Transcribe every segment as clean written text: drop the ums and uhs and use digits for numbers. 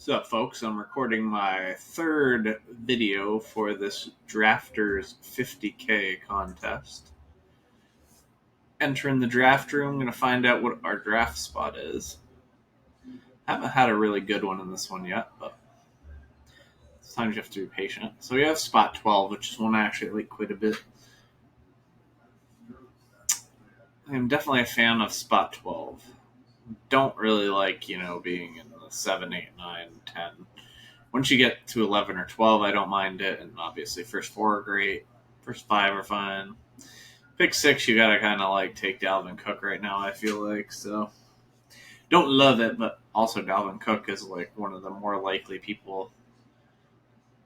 What's up, folks? I'm recording my third video for this Drafters 50K contest. Entering the draft room, I'm going to find out what our draft spot is. Haven't had a really good one in this one yet, but sometimes you have to be patient. So we have spot 12, which is one I actually like quite a bit. I'm definitely a fan of spot 12. Don't really like, being in the 7, 8, 9, 10. Once you get to 11 or 12, I don't mind it. And obviously, first 4 are great. First 5 are fine. Pick 6, you gotta kind of take Dalvin Cook right now, I feel like. So, don't love it, but also Dalvin Cook is one of the more likely people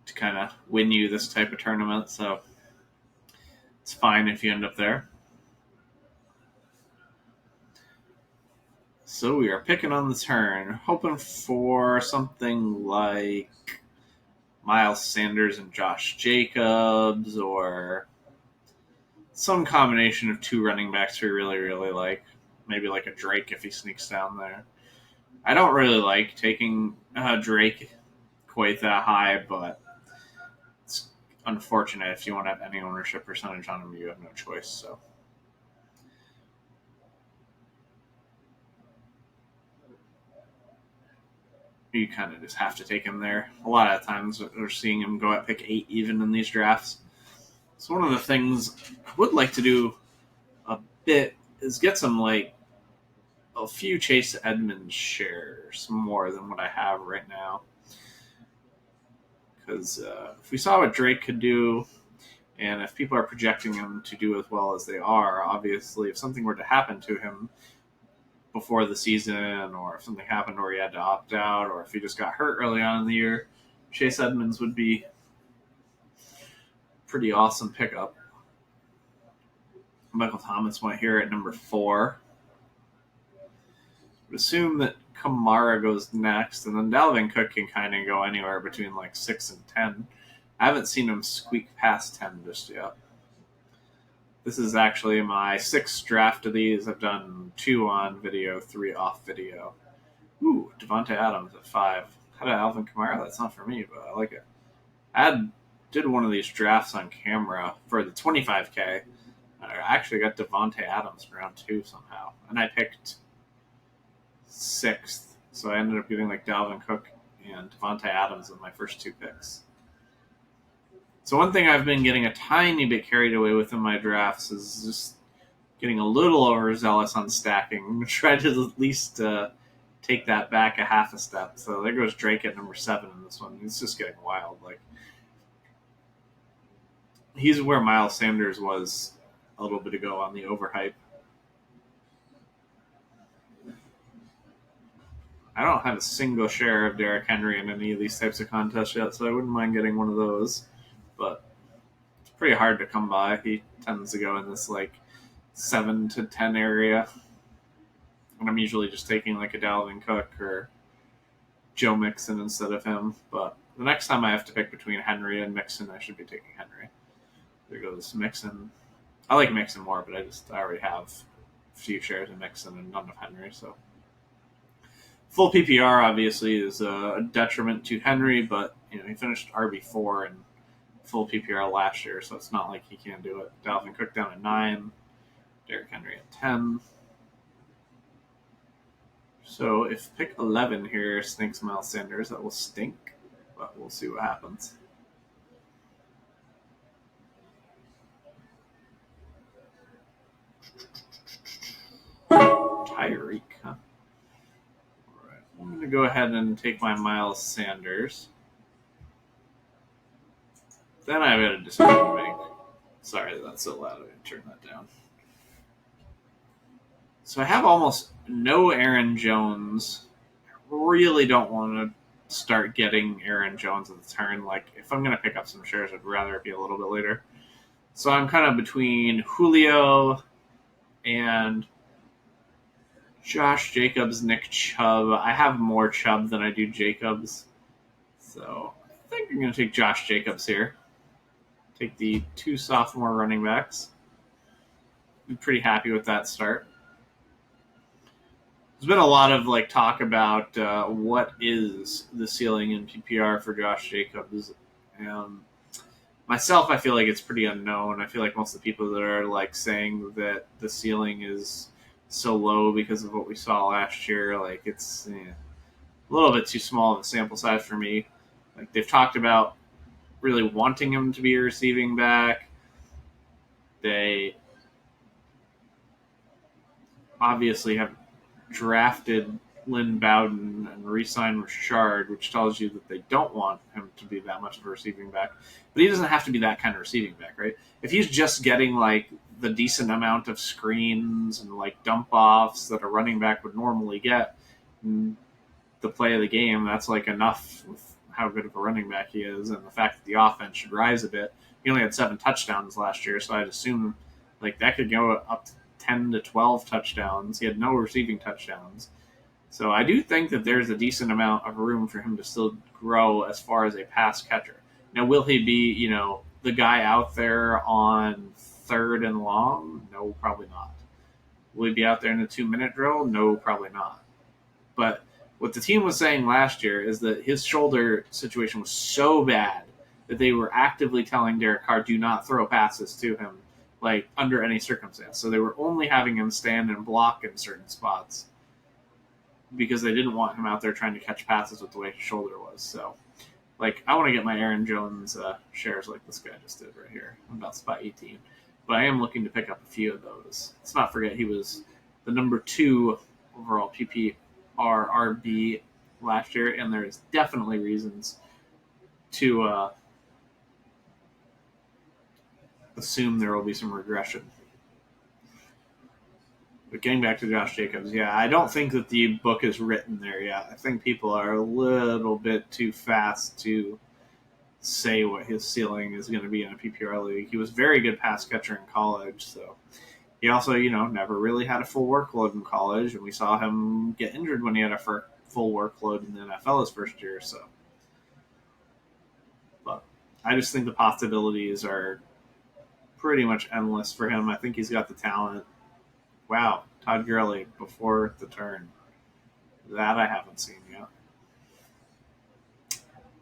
to kind of win you this type of tournament. So, it's fine if you end up there. So we are picking on the turn, hoping for something like Miles Sanders and Josh Jacobs, or some combination of 2 running backs we really, really like. Maybe like a Drake if he sneaks down there. I don't really like taking Drake quite that high, but it's unfortunate. If you want to have any ownership percentage on him, you have no choice. So. You kind of just have to take him there. A lot of times we're seeing him go at pick 8 even in these drafts. So one of the things I would like to do a bit is get some a few Chase Edmonds shares more than what I have right now. Because if we saw what Drake could do, and if people are projecting him to do as well as they are, obviously if something were to happen to him before the season, or if something happened where he had to opt out, or if he just got hurt early on in the year, Chase Edmonds would be a pretty awesome pickup. Michael Thomas went here at number 4. Would assume that Kamara goes next, and then Dalvin Cook can kind of go anywhere between 6 and 10. I haven't seen him squeak past 10 just yet. This is actually my 6th draft of these. I've done 2 on video, 3 off video. Ooh, Devontae Adams at 5. Had an Alvin Kamara. That's not for me, but I like it. I did one of these drafts on camera for the 25K. I actually got Devontae Adams round 2 somehow, and I picked 6th. So I ended up getting Dalvin Cook and Devontae Adams in my first 2 picks. So one thing I've been getting a tiny bit carried away with in my drafts is just getting a little overzealous on stacking. I'm going to try to at least take that back a half a step. So there goes Drake at number 7 in this one. It's just getting wild. He's where Miles Sanders was a little bit ago on the overhype. I don't have a single share of Derrick Henry in any of these types of contests yet, so I wouldn't mind getting one of those. But it's pretty hard to come by. He tends to go in this 7 to 10 area. And I'm usually just taking a Dalvin Cook or Joe Mixon instead of him. But the next time I have to pick between Henry and Mixon, I should be taking Henry. There goes Mixon. I like Mixon more, but I already have a few shares of Mixon and none of Henry, so. Full PPR obviously is a detriment to Henry, but he finished RB4 in full PPR last year, so it's not like he can't do it. Dalvin Cook down at 9, Derrick Henry at 10. So if pick 11 here stinks Miles Sanders, that will stink, but we'll see what happens. Tyreek, huh? I'm going to go ahead and take my Miles Sanders. Then I've got a decision to make. Sorry, that's so loud. I didn't turn that down. So I have almost no Aaron Jones. I really don't want to start getting Aaron Jones at the turn. If I'm going to pick up some shares, I'd rather it be a little bit later. So I'm kind of between Julio and Josh Jacobs, Nick Chubb. I have more Chubb than I do Jacobs. So I think I'm going to take Josh Jacobs here. Take the 2 sophomore running backs. I'm pretty happy with that start. There's been a lot of like talk about what is the ceiling in PPR for Josh Jacobs. Um, Myself, I feel like it's pretty unknown. I feel like most of the people that are like saying that the ceiling is so low because of what we saw last year, like it's a little bit too small of a sample size for me. Like they've talked about really wanting him to be a receiving back. They obviously have drafted Lynn Bowden and re-signed Richard, which tells you that they don't want him to be that much of a receiving back. But he doesn't have to be that kind of receiving back, right? If he's just getting like the decent amount of screens and like dump offs that a running back would normally get in the play of the game, that's like enough with how good of a running back he is and the fact that the offense should rise a bit. He only had 7 touchdowns last year, so I'd assume like that could go up to 10 to 12 touchdowns. He had no receiving touchdowns. So I do think that there's a decent amount of room for him to still grow as far as a pass catcher. Now, will he be, the guy out there on 3rd and long? No, probably not. Will he be out there in the 2-minute drill? No, probably not. But what the team was saying last year is that his shoulder situation was so bad that they were actively telling Derek Carr, do not throw passes to him, like under any circumstance. So they were only having him stand and block in certain spots because they didn't want him out there trying to catch passes with the way his shoulder was. So, like, I want to get my Aaron Jones shares like this guy just did right here. I'm about spot 18. But I am looking to pick up a few of those. Let's not forget he was the number 2 overall PPR RB last year, and there's definitely reasons to assume there will be some regression. But getting back to Josh Jacobs, yeah, I don't think that the book is written there yet. I think people are a little bit too fast to say what his ceiling is going to be in a PPR league. He was a very good pass catcher in college, so he also, never really had a full workload in college, and we saw him get injured when he had a full workload in the NFL his first year. So, but I just think the possibilities are pretty much endless for him. I think he's got the talent. Wow, Todd Gurley before the turn. That I haven't seen yet.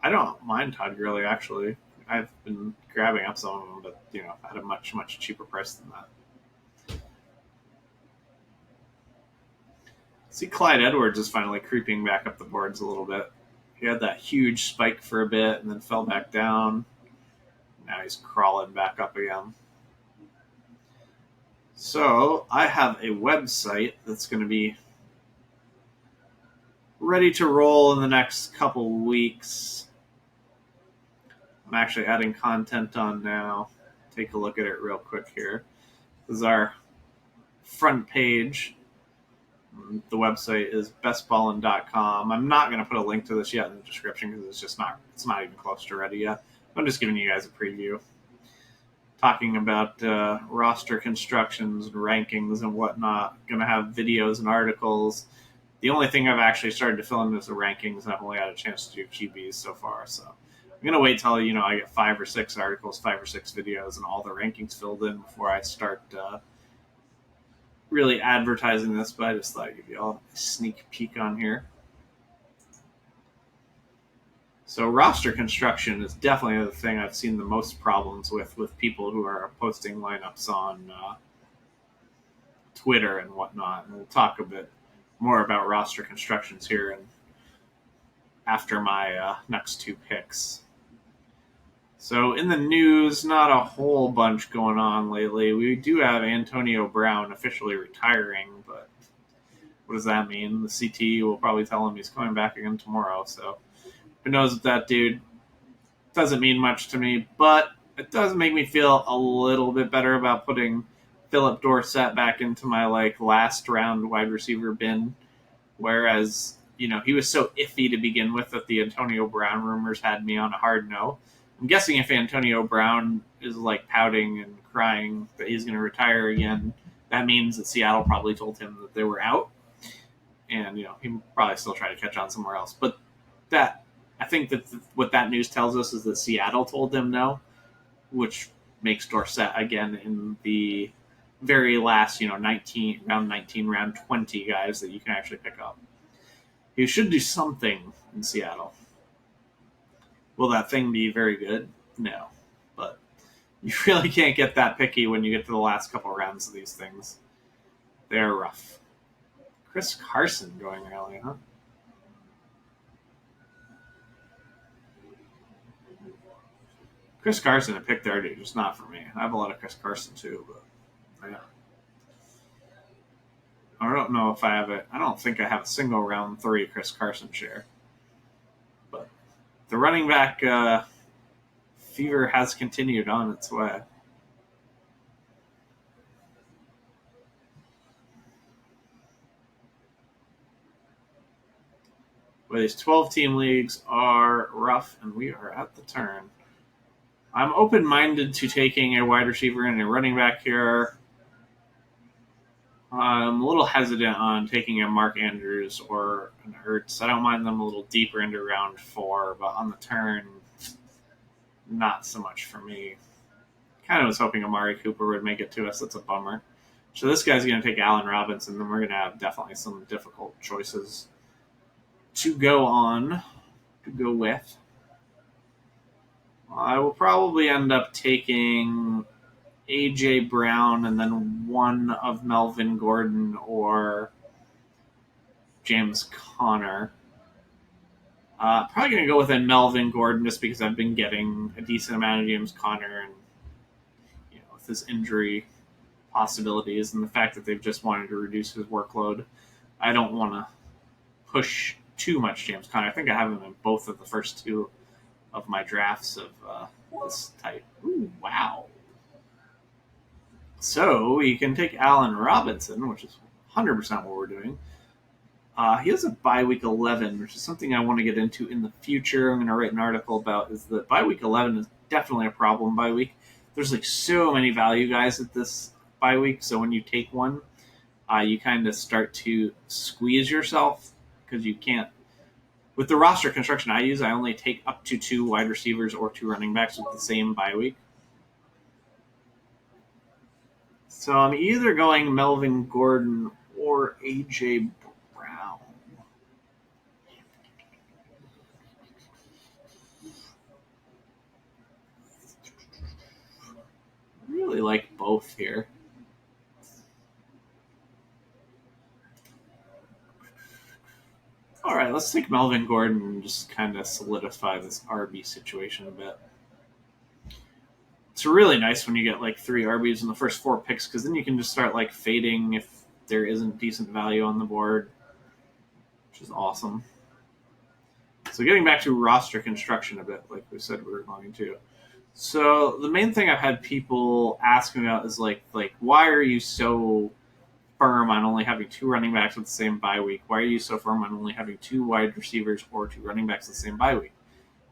I don't mind Todd Gurley actually. I've been grabbing up some of them, but at a much cheaper price than that. See, Clyde Edwards is finally creeping back up the boards a little bit. He had that huge spike for a bit and then fell back down. Now he's crawling back up again. So I have a website that's going to be ready to roll in the next couple weeks. I'm actually adding content on now. Take a look at it real quick here. This is our front page. The website is bestballin.com. I'm not going to put a link to this yet in the description because it's not even close to ready yet. I'm just giving you guys a preview. Talking about roster constructions and rankings and whatnot. Going to have videos and articles. The only thing I've actually started to fill in is the rankings, and I've only had a chance to do QBs so far. So I'm going to wait till I get 5 or 6 articles, 5 or 6 videos, and all the rankings filled in before I start really advertising this. But I just thought I'd give you all a sneak peek on here. So roster construction is definitely the thing I've seen the most problems with people who are posting lineups on Twitter and whatnot. And we'll talk a bit more about roster constructions here and after my next 2 picks. So in the news, not a whole bunch going on lately. We do have Antonio Brown officially retiring, but what does that mean? The CT will probably tell him he's coming back again tomorrow, so who knows what that dude doesn't mean much to me, but it does make me feel a little bit better about putting Philip Dorsett back into my last round wide receiver bin. Whereas, he was so iffy to begin with that the Antonio Brown rumors had me on a hard no. I'm guessing if Antonio Brown is pouting and crying that he's going to retire again, that means that Seattle probably told him that they were out. And, he probably still try to catch on somewhere else. But I think that what that news tells us is that Seattle told them no, which makes Dorsett again in the very last, 19, round 20 guys that you can actually pick up. You should do something in Seattle. Will that thing be very good? No. But you really can't get that picky when you get to the last couple rounds of these things. They're rough. Chris Carson going early, huh? Chris Carson at pick 30, just not for me. I have a lot of Chris Carson too, but yeah. I don't know if I have it. I don't think I have a single round 3 Chris Carson share. But the running back fever has continued on its way. But these 12-team leagues are rough, and we are at the turn. I'm open-minded to taking a wide receiver and a running back here. I'm a little hesitant on taking a Mark Andrews or an Ertz. I don't mind them a little deeper into round 4, but on the turn, not so much for me. Kind of was hoping Amari Cooper would make it to us. That's a bummer. So this guy's going to take Allen Robinson, then we're going to have definitely some difficult choices to go with. I will probably end up taking A.J. Brown and then one of Melvin Gordon or James Conner. Probably going to go with a Melvin Gordon just because I've been getting a decent amount of James Conner, and with his injury possibilities and the fact that they've just wanted to reduce his workload, I don't want to push too much James Conner. I think I have him in both of the first 2 of my drafts of this type. Ooh, wow. So you can take Allen Robinson, which is 100% what we're doing. He has a bye week 11, which is something I want to get into in the future. I'm going to write an article about is that bye week 11 is definitely a problem bye week. There's so many value guys at this bye week, so when you take one, you kind of start to squeeze yourself because you can't. With the roster construction I use, I only take up to 2 wide receivers or 2 running backs with the same bye week. So I'm either going Melvin Gordon or A.J. Brown. I really like both here. All right, let's take Melvin Gordon and just kind of solidify this RB situation a bit. It's really nice when you get 3 RBs in the first 4 picks because then you can just start fading if there isn't decent value on the board, which is awesome. So getting back to roster construction a bit, like we said we were going to. So the main thing I've had people ask me about is why are you so firm on only having 2 running backs with the same bye week? Why are you so firm on only having 2 wide receivers or 2 running backs with the same bye week?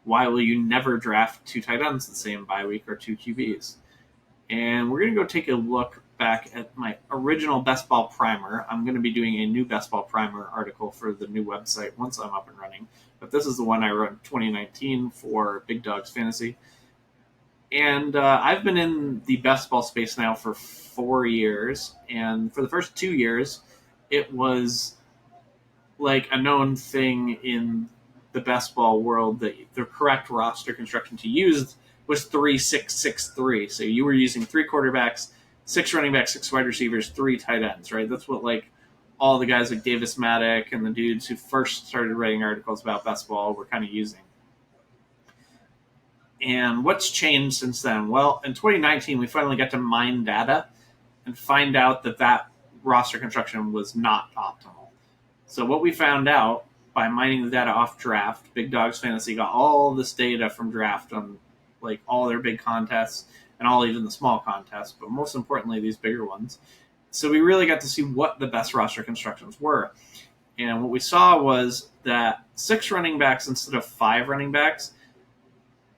Why will you never draft 2 tight ends the same bye week or 2 QBs? And we're going to go take a look back at my original Best Ball Primer. I'm going to be doing a new Best Ball Primer article for the new website once I'm up and running. But this is the one I wrote in 2019 for Big Dogs Fantasy. And I've been in the best ball space now for 4 years. And for the first 2 years, it was a known thing in the best ball world that the correct roster construction to use was 3-6-6-3. So you were using 3 quarterbacks, 6 running backs, 6 wide receivers, 3 tight ends, right? That's what all the guys like Davis Maddock and the dudes who first started writing articles about best ball were kind of using. And what's changed since then? Well, in 2019, we finally got to mine data and find out that roster construction was not optimal. So what we found out by mining the data off draft, Big Dogs Fantasy got all this data from draft on all their big contests and all even the small contests, but most importantly, these bigger ones. So we really got to see what the best roster constructions were. And what we saw was that 6 running backs instead of 5 running backs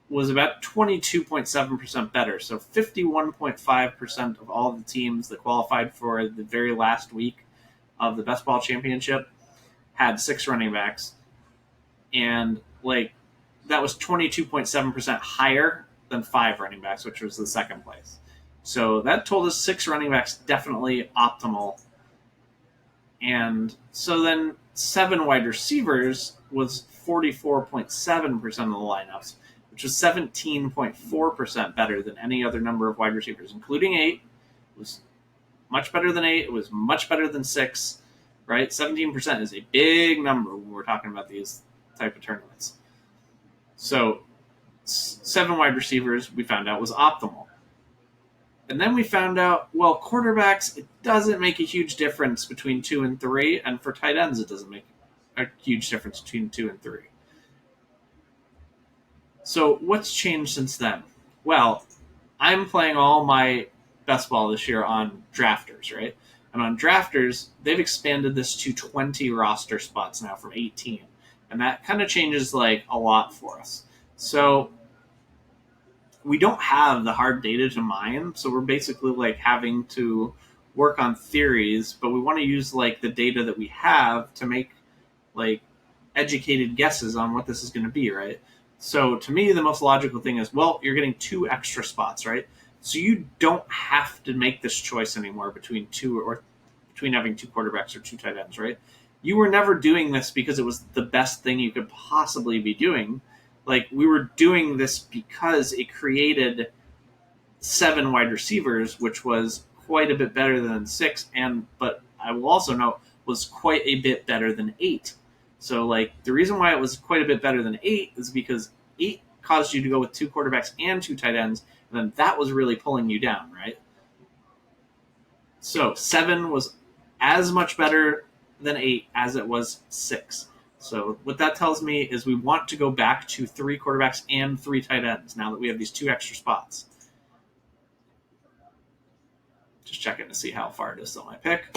was about 22.7% better. So 51.5% of all the teams that qualified for the very last week of the Best Ball Championship had 6 running backs. And that was 22.7% higher than 5 running backs, which was the second place. So that told us 6 running backs definitely optimal. And so then 7 wide receivers was 44.7% of the lineups, which was 17.4% better than any other number of wide receivers, including 8. It was much better than 8. It was much better than 6, right? 17% is a big number when we're talking about these type of tournaments. So 7 wide receivers, we found out, was optimal. And then we found out, well, quarterbacks, it doesn't make a huge difference between 2 and 3, and for tight ends, it doesn't make a huge difference between 2 and 3. So what's changed since then? Well, I'm playing all my best ball this year on drafters, right? And on drafters, they've expanded this to 20 roster spots now from 18. And that kind of changes like a lot for us. So we don't have the hard data to mine, so we're basically like having to work on theories, but we want to use like the data that we have to make like educated guesses on what this is going to be, right? So to me, the most logical thing is, well, you're getting 2 extra spots, right? So you don't have to make this choice anymore between having 2 quarterbacks or 2 tight ends, right? You were never doing this because it was the best thing you could possibly be doing. Like, we were doing this because it created 7 wide receivers, which was quite a bit better than 6, but I will also note was quite a bit better than 8. So, like, the reason why it was quite a bit better than 8 is because 8 caused you to go with 2 quarterbacks and 2 tight ends, and then that was really pulling you down, right? So 7 was as much better than 8 as it was 6. So what that tells me is we want to go back to 3 quarterbacks and 3 tight ends now that we have these 2 extra spots. Just checking to see how far it is till my pick.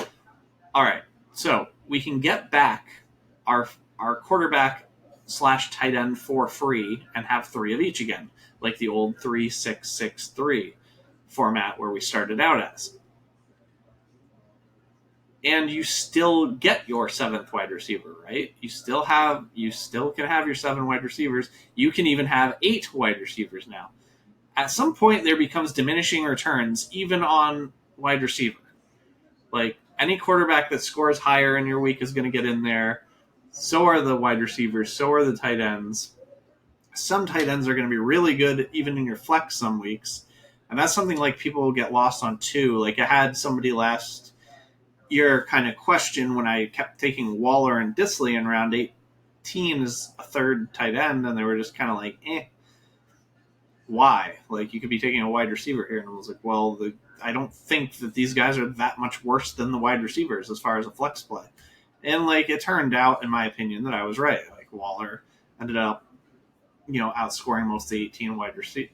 All right, so we can get back our quarterback / tight end for free and have 3 of each again, like the old 3-6-6-3 format where we started out as. And you still get your 7th wide receiver, right? You still can have your 7 wide receivers. You can even have 8 wide receivers now. At some point, there becomes diminishing returns, even on wide receiver. Like, any quarterback that scores higher in your week is going to get in there. So are the wide receivers. So are the tight ends. Some tight ends are going to be really good, even in your flex some weeks. And that's something like people will get lost on too. Like, I had somebody last year kind of question when I kept taking Waller and Dissly in round 18 as a 3rd tight end, and they were just kind of like, why? Like, you could be taking a wide receiver here. And I was like, well, I don't think that these guys are that much worse than the wide receivers as far as a flex play. And, like, it turned out, in my opinion, that I was right. Like, Waller ended up, outscoring most of the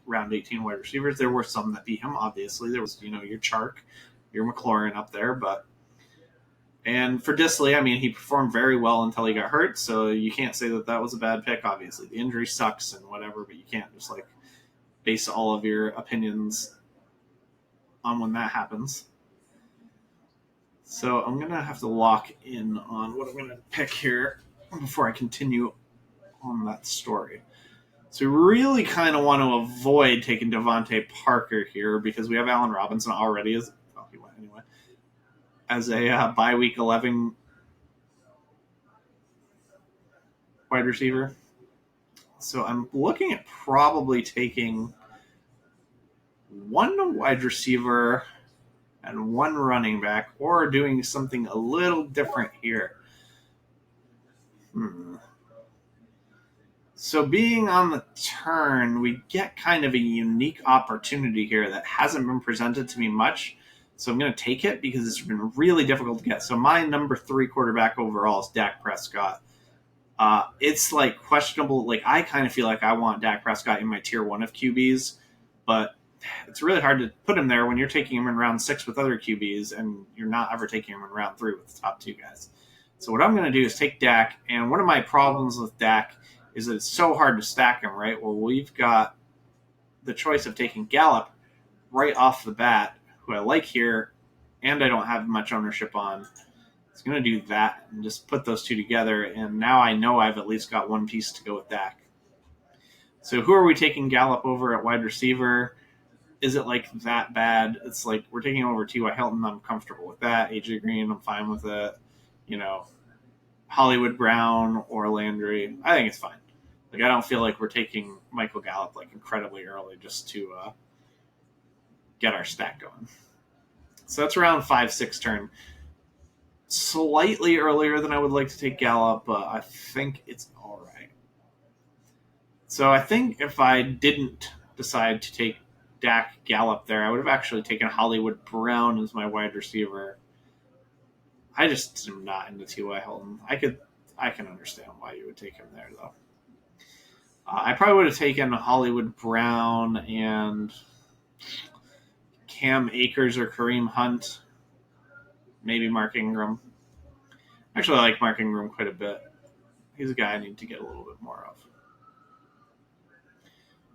round 18 wide receivers. There were some that beat him, obviously. There was, your Chark, your McLaurin up there, and for Dissly, I mean, he performed very well until he got hurt, so you can't say that was a bad pick, obviously. The injury sucks and whatever, but you can't just, like, base all of your opinions on when that happens. So I'm going to have to lock in on what I'm going to pick here before I continue on that story. So we really kind of want to avoid taking Devontae Parker here because we have Allen Robinson already as a bye week 11 wide receiver. So I'm looking at probably taking 1 wide receiver and 1 running back, or doing something a little different here. So being on the turn, we get kind of a unique opportunity here that hasn't been presented to me much. So I'm going to take it because it's been really difficult to get. So my number 3 quarterback overall is Dak Prescott. It's like questionable. Like, I kind of feel like I want Dak Prescott in my tier 1 of QBs, but it's really hard to put him there when you're taking him in round 6 with other QBs and you're not ever taking him in round 3 with the top 2 guys. So what I'm going to do is take Dak, and one of my problems with Dak is that it's so hard to stack him, right? Well, we've got the choice of taking Gallup right off the bat, who I like here, and I don't have much ownership on. It's going to do that and just put those 2 together, and now I know I've at least got 1 piece to go with Dak. So who are we taking Gallup over at wide receiver? is it like that bad? It's like we're taking over T.Y. Hilton. I'm comfortable with that. AJ Green, I'm fine with it. You know, Hollywood Brown or Landry, I think it's fine. Like I don't feel like we're taking Michael Gallup like incredibly early just to get our stack going. So that's around 5-6 turn. Slightly earlier than I would like to take Gallup, but I think it's all right. So I think if I didn't decide to take Dak Gallup there, I would have actually taken Hollywood Brown as my wide receiver. I just am not into T.Y. Hilton. I can understand why you would take him there though. I probably would have taken Hollywood Brown and Cam Akers or Kareem Hunt, maybe Mark Ingram. Actually, I like Mark Ingram quite a bit. He's a guy I need to get a little bit more of.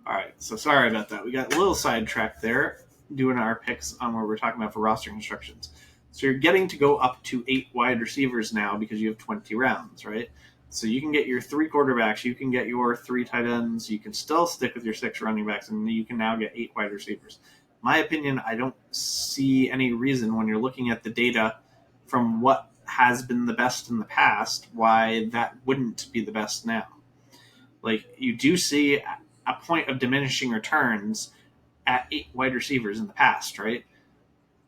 All right, so sorry about that. We got a little sidetracked there doing our picks on what we're talking about for roster constructions. So you're getting to go up to 8 wide receivers now because you have 20 rounds, right? So you can get your 3 quarterbacks, you can get your 3 tight ends, you can still stick with your 6 running backs, and you can now get 8 wide receivers. My opinion, I don't see any reason when you're looking at the data from what has been the best in the past why that wouldn't be the best now. Like, you do see a point of diminishing returns at 8 wide receivers in the past, right?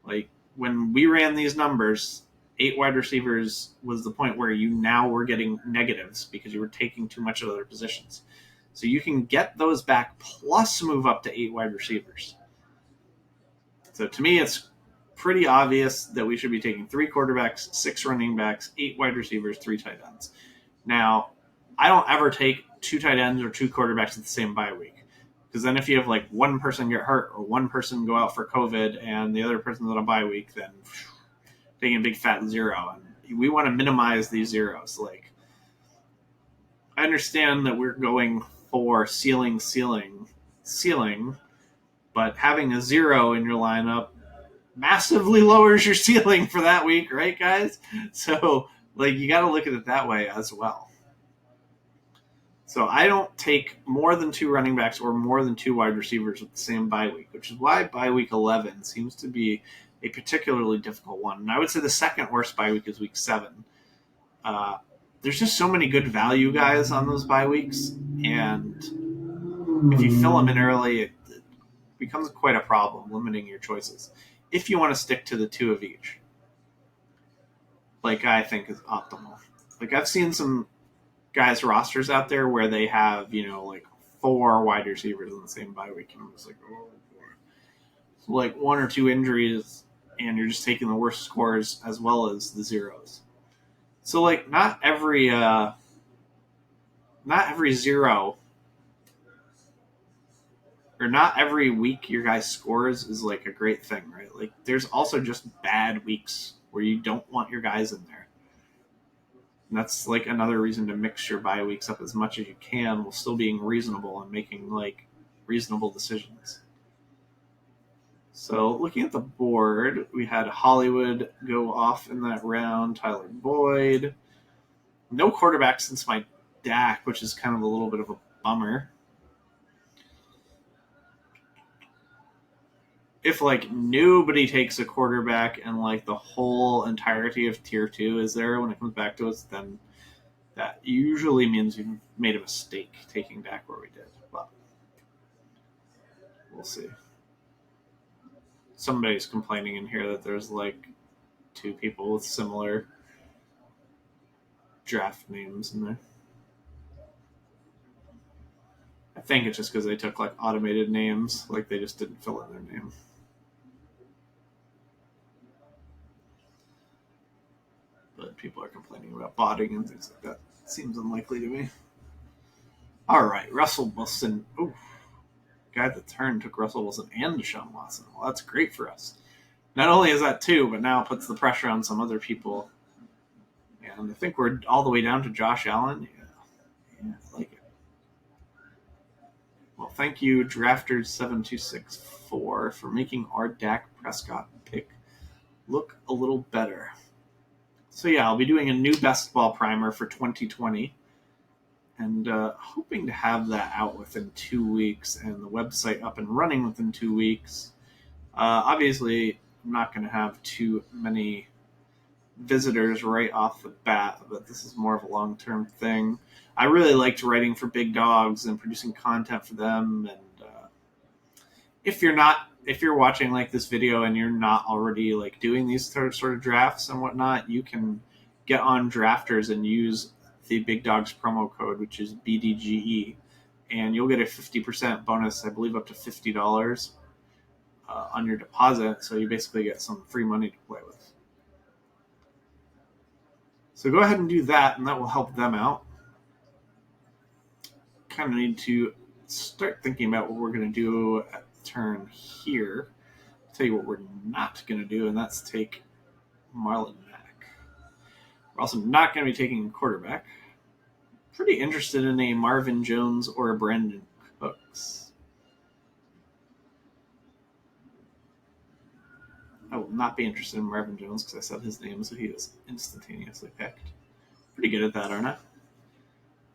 Like, when we ran these numbers, 8 wide receivers was the point where you now were getting negatives because you were taking too much of other positions. So you can get those back plus move up to 8 wide receivers. So to me, it's pretty obvious that we should be taking 3 quarterbacks, 6 running backs, 8 wide receivers, 3 tight ends. Now, I don't ever take 2 tight ends or 2 quarterbacks at the same bye week. Because then if you have like one person get hurt or one person go out for COVID and the other person's on a bye week, then taking a big fat 0. And we want to minimize these zeros. Like, I understand that we're going for ceiling, but having a 0 in your lineup massively lowers your ceiling for that week, right, guys? So, like, you got to look at it that way as well. So I don't take more than 2 running backs or more than 2 wide receivers with the same bye week, which is why bye week 11 seems to be a particularly difficult one. And I would say the second worst bye week is week 7. There's just so many good value guys on those bye weeks, and if you fill them in early, it becomes quite a problem limiting your choices. If you want to stick to the 2 of each, like I think is optimal. Like I've seen some guys' rosters out there where they have, like 4 wide receivers in the same bye week, and I'm just like, oh boy. So like 1 or 2 injuries, and you're just taking the worst scores as well as the zeros. So like not every 0 or not every week your guy scores is like a great thing, right? Like there's also just bad weeks where you don't want your guys in there. And that's like another reason to mix your bye weeks up as much as you can while still being reasonable and making like reasonable decisions. So looking at the board, we had Hollywood go off in that round, Tyler Boyd. No quarterback since my Dak, which is kind of a little bit of a bummer. If like nobody takes a quarterback and like the whole entirety of tier 2 is there when it comes back to us, then that usually means we've made a mistake taking Dak where we did. But we'll see. Somebody's complaining in here that there's like 2 people with similar draft names in there. I think it's just because they took like automated names, like they just didn't fill in their name. But people are complaining about botting and things like that. It seems unlikely to me. All right, Russell Wilson. Ooh, guy that turned took Russell Wilson and Deshaun Watson. Well, that's great for us. Not only is that 2, but now it puts the pressure on some other people. And I think we're all the way down to Josh Allen. Yeah, I like it. Well, thank you, Drafters7264, for making our Dak Prescott pick look a little better. So yeah, I'll be doing a new best ball primer for 2020. and hoping to have that out within 2 weeks and the website up and running within 2 weeks. Obviously, I'm not going to have too many visitors right off the bat, but this is more of a long term thing. I really liked writing for big dogs and producing content for them. And if you're watching like this video and you're not already like doing these sort of drafts and whatnot, you can get on Drafters and use the Big Dogs promo code, which is BDGE, and you'll get a 50% bonus, I believe up to $50 on your deposit. So you basically get some free money to play with. So go ahead and do that, and that will help them out. Kind of need to start thinking about what we're going to do at the turn here. I'll tell you what we're not going to do, and that's take Marlon Mack. We're also not going to be taking quarterback. Pretty interested in a Marvin Jones or a Brandon Cooks. I will not be interested in Marvin Jones because I said his name, so he was instantaneously picked. Pretty good at that, aren't I?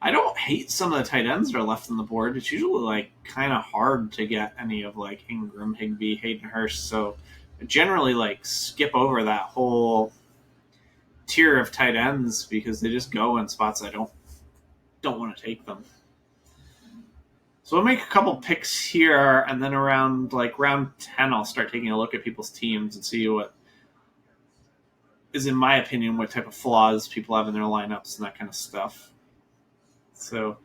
I don't hate some of the tight ends that are left on the board. It's usually like kind of hard to get any of like Ingram, Higbee, Hayden Hurst. So I generally like skip over that whole tier of tight ends because they just go in spots I don't want to take them. So I'll make a couple picks here, and then around like round 10, I'll start taking a look at people's teams and see what is, in my opinion, what type of flaws people have in their lineups and that kind of stuff. So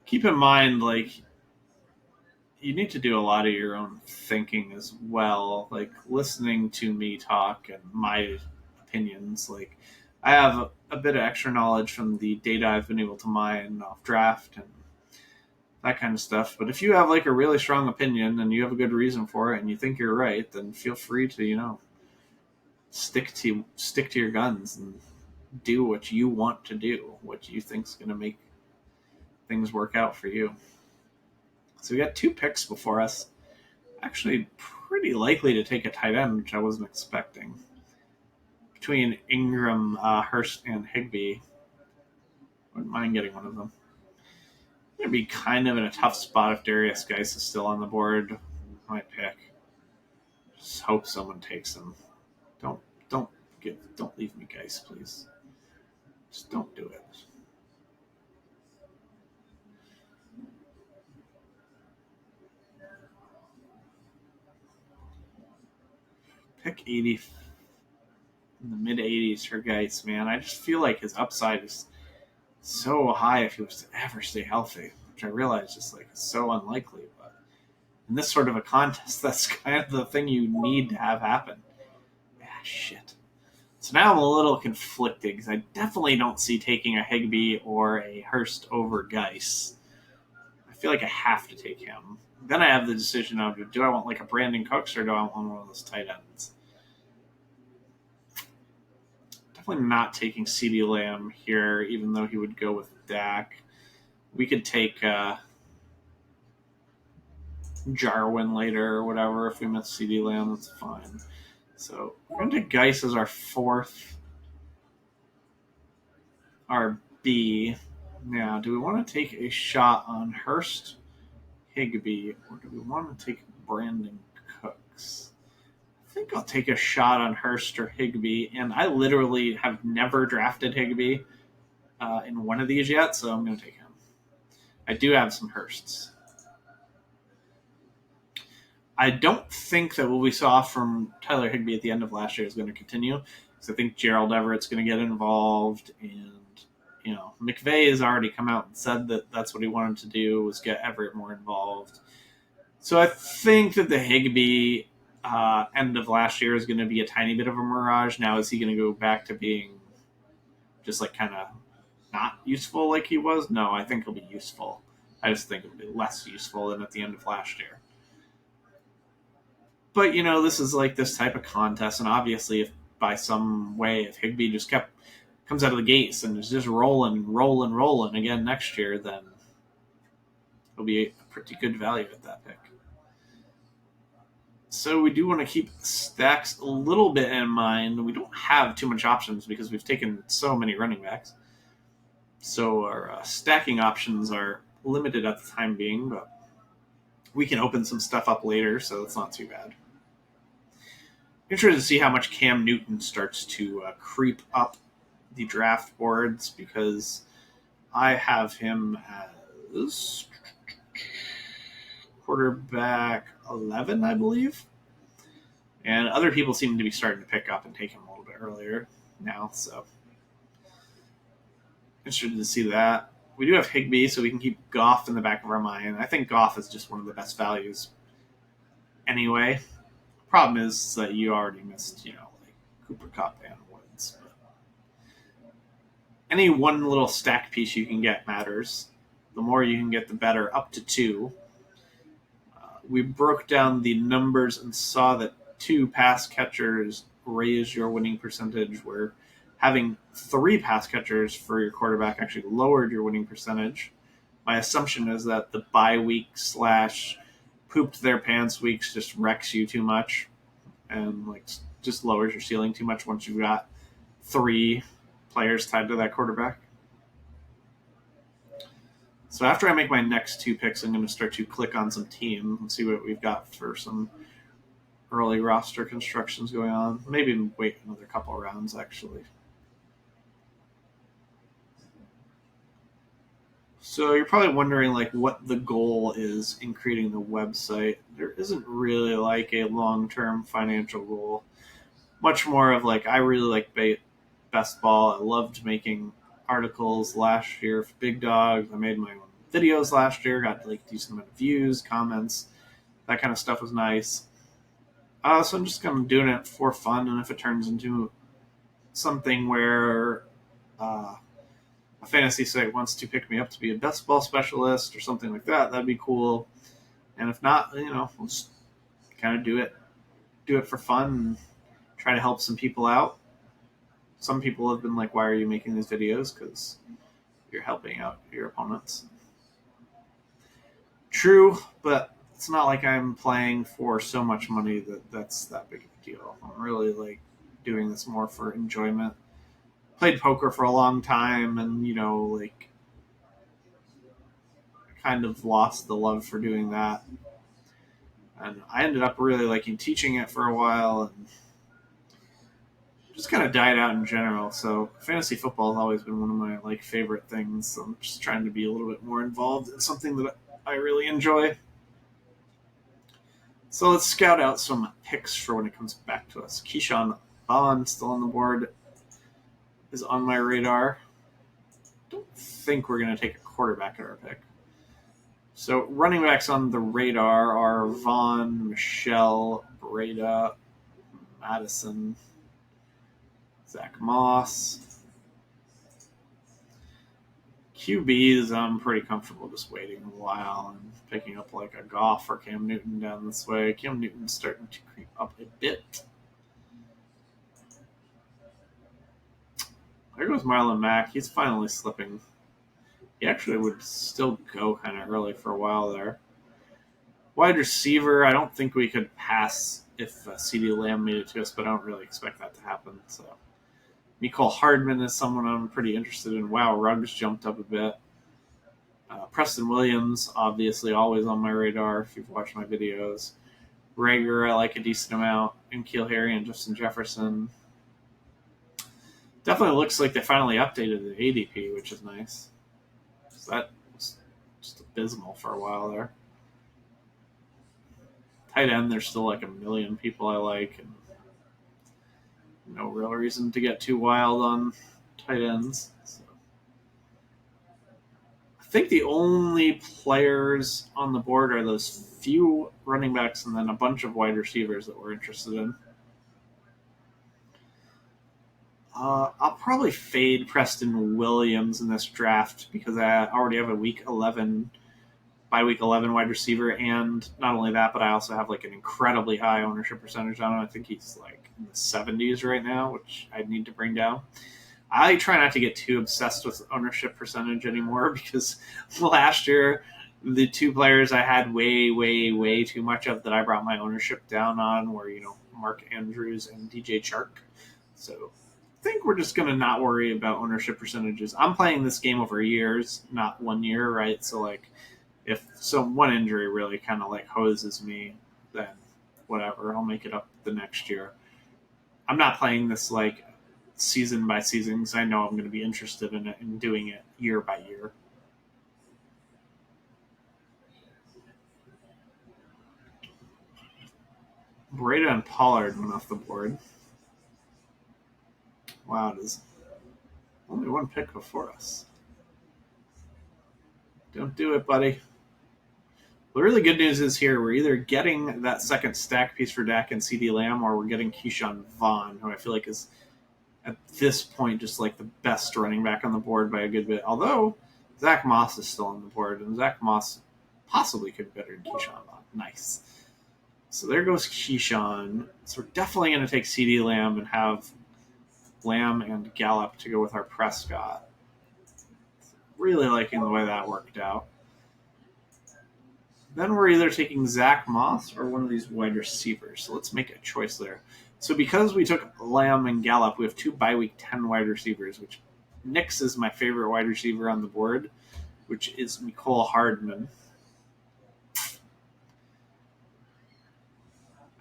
keep in mind, like, you need to do a lot of your own thinking as well, like listening to me talk and my opinions. Like, I have a bit of extra knowledge from the data I've been able to mine off draft and that kind of stuff. But if you have like a really strong opinion and you have a good reason for it and you think you're right, then feel free to, stick to your guns and do what you want to do, what you think is going to make things work out for you. So we got 2 picks before us. Actually, pretty likely to take a tight end, which I wasn't expecting. Between Ingram, Hurst, and Higbee, wouldn't mind getting one of them. I'm going to be kind of in a tough spot if Darius Geis is still on the board. Might pick. Just hope someone takes him. Don't leave me, Geis, please. Just don't do it. Pick 80 in the mid 80s for Geis, man. I just feel like his upside is so high if he was to ever stay healthy, which I realize is like so unlikely. But in this sort of a contest, that's kind of the thing you need to have happen. Yeah, shit. So now I'm a little conflicted because I definitely don't see taking a Higbee or a Hurst over Geis. I feel like I have to take him. Then I have the decision of, do I want like a Brandon Cooks or do I want one of those tight ends? Definitely not taking CeeDee Lamb here, even though he would go with Dak. We could take Jarwin later or whatever. If we miss CeeDee Lamb, that's fine. So we're going to take Geis as our 4th RB. Now, do we want to take a shot on Hurst, Higbee, or do we want to take Brandon Cooks? I think I'll take a shot on Hurst or Higbee, and I literally have never drafted Higbee in one of these yet, so I'm going to take him. I do have some Hursts. I don't think that what we saw from Tyler Higbee at the end of last year is going to continue, because I think Gerald Everett's going to get involved, and McVay has already come out and said that that's what he wanted to do, was get Everett more involved. So I think that the Higbee end of last year is going to be a tiny bit of a mirage. Now, is he going to go back to being just like kind of not useful like he was? No, I think he'll be useful. I just think it'll be less useful than at the end of last year. But, this is like this type of contest, and obviously if by some way, if Higbee just comes out of the gates and is just rolling again next year, then it'll be a pretty good value at that pick. So we do want to keep stacks a little bit in mind. We don't have too much options because we've taken so many running backs. So our stacking options are limited at the time being, but we can open some stuff up later, so it's not too bad. Interested to see how much Cam Newton starts to creep up the draft boards, because I have him as quarterback 11, I believe. And other people seem to be starting to pick up and take him a little bit earlier now, so interested to see that. We do have Higbee, so we can keep Goff in the back of our mind. I think Goff is just one of the best values anyway. Problem is that you already missed, like Cooper Kupp and Woods. But any one little stack piece you can get matters. The more you can get, the better, up to 2. We broke down the numbers and saw that 2 pass catchers raise your winning percentage, where having 3 pass catchers for your quarterback actually lowered your winning percentage. My assumption is that the bye week / pooped their pants weeks just wrecks you too much and like just lowers your ceiling too much once you've got 3 players tied to that quarterback. So after I make my next 2 picks, I'm going to start to click on some team and see what we've got for some early roster constructions going on. Maybe wait another couple of rounds, actually. So you're probably wondering like what the goal is in creating the website. There isn't really like a long-term financial goal. Much more of like, I really like best ball. I loved making articles last year for Big Dogs. I made my own videos last year, got like decent amount of views, comments. That kind of stuff was nice. So I'm just kind of doing it for fun, and if it turns into something where a fantasy site wants to pick me up to be a best ball specialist or something like that, that'd be cool. And if not, we'll just kind of do it for fun and try to help some people out. Some people have been like, why are you making these videos? Because you're helping out your opponents. True, but it's not like I'm playing for so much money that's that big of a deal. I'm really like doing this more for enjoyment. Played poker for a long time, and like kind of lost the love for doing that. And I ended up really liking teaching it for a while, and just kind of died out in general. So fantasy football has always been one of my like favorite things. So I'm just trying to be a little bit more involved in something that I really enjoy. So let's scout out some picks for when it comes back to us. Keyshawn Vaughn still on the board is on my radar. Don't think we're going to take a quarterback at our pick. So running backs on the radar are Vaughn, Michelle, Breda, Madison, Zach Moss. QBs, I'm pretty comfortable just waiting a while and picking up like a Goff or Cam Newton down this way. Cam Newton's starting to creep up a bit. There goes Marlon Mack. He's finally slipping. He actually would still go kind of early for a while there. Wide receiver, I don't think we could pass if CeeDee Lamb made it to us, but I don't really expect that to happen. So, Mecole Hardman is someone I'm pretty interested in. Wow, Ruggs jumped up a bit. Preston Williams, obviously, always on my radar if you've watched my videos. Rager, I like a decent amount. And N'Keal Harry and Justin Jefferson. Definitely looks like they finally updated the ADP, which is nice. So that was just abysmal for a while there. Tight end, there's still like a million people I like, and no real reason to get too wild on tight ends. So. I think the only players on the board are those few running backs and then a bunch of wide receivers that we're interested in. I'll probably fade Preston Williams in this draft because I already have a week 11 wide receiver, and not only that, but I also have like an incredibly high ownership percentage on him. I think he's like in the 70s right now, which I need to bring down. I try not to get too obsessed with ownership percentage anymore because last year the 2 players I had way too much of that I brought my ownership down on were Mark Andrews and DJ Chark. So think we're just going to not worry about ownership percentages. I'm playing this game over years, not 1 year, right? So like, if one injury really kind of like hoses me, then whatever, I'll make it up the next year. I'm not playing this like season by season because I know I'm going to be interested in it and doing it year by year. Breda and Pollard went off the board. Wow, there's only one pick before us. Don't do it, buddy. The really good news is here we're either getting that second stack piece for Dak and CeeDee Lamb, or we're getting Keyshawn Vaughn, who I feel like is at this point just like the best running back on the board by a good bit. Although Zach Moss is still on the board, and Zach Moss possibly could be better than Keyshawn Vaughn. Nice. So there goes Keyshawn. So we're definitely going to take CeeDee Lamb and have Lamb and Gallup to go with our Prescott. Really liking the way that worked out. Then we're either taking Zach Moss or one of these wide receivers. So let's make a choice there. So because we took Lamb and Gallup, we have 2 bye week 10 wide receivers, which Nix is my favorite wide receiver on the board, which is Mecole Hardman.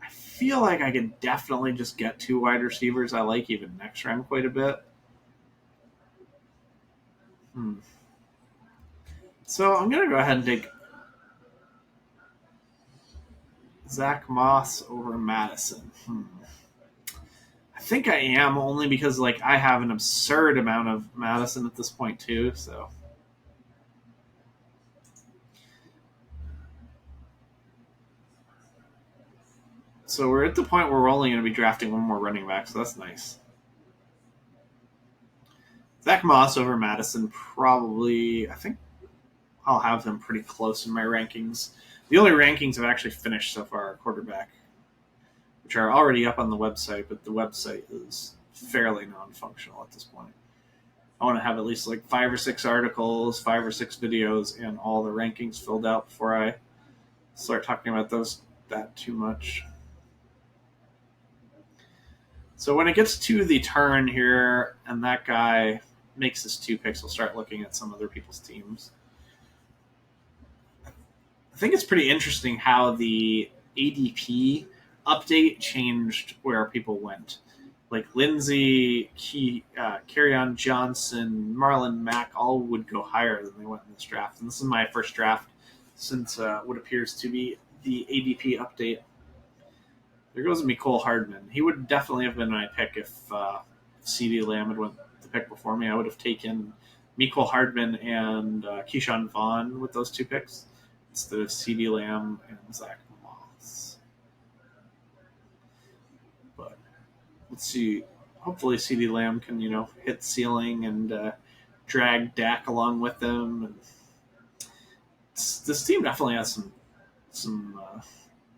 I feel like I can definitely just get 2 wide receivers. I like even next round quite a bit. So I'm going to go ahead and take Zach Moss over Madison. I think I am, only because like I have an absurd amount of Madison at this point too. So we're at the point where we're only going to be drafting one more running back, so that's nice. Zach Moss over Madison, probably. I think I'll have them pretty close in my rankings. The only rankings I've actually finished so far are quarterback, which are already up on the website, but the website is fairly non-functional at this point. I want to have at least like 5 or 6 articles, 5 or 6 videos, and all the rankings filled out before I start talking about that too much. So when it gets to the turn here, and that guy makes his 2 picks, we'll start looking at some other people's teams. I think it's pretty interesting how the ADP update changed where people went. Like Lindsey, Kerryon Johnson, Marlon Mack all would go higher than they went in this draft. And this is my first draft since what appears to be the ADP update. There goes Mecole Hardman. He would definitely have been my pick if CeeDee Lamb had went the pick before me. I would have taken Mecole Hardman and Keyshawn Vaughn with those 2 picks instead of CeeDee Lamb and Zach Moss. But let's see. Hopefully CeeDee Lamb can, hit ceiling and drag Dak along with him. And this team definitely has some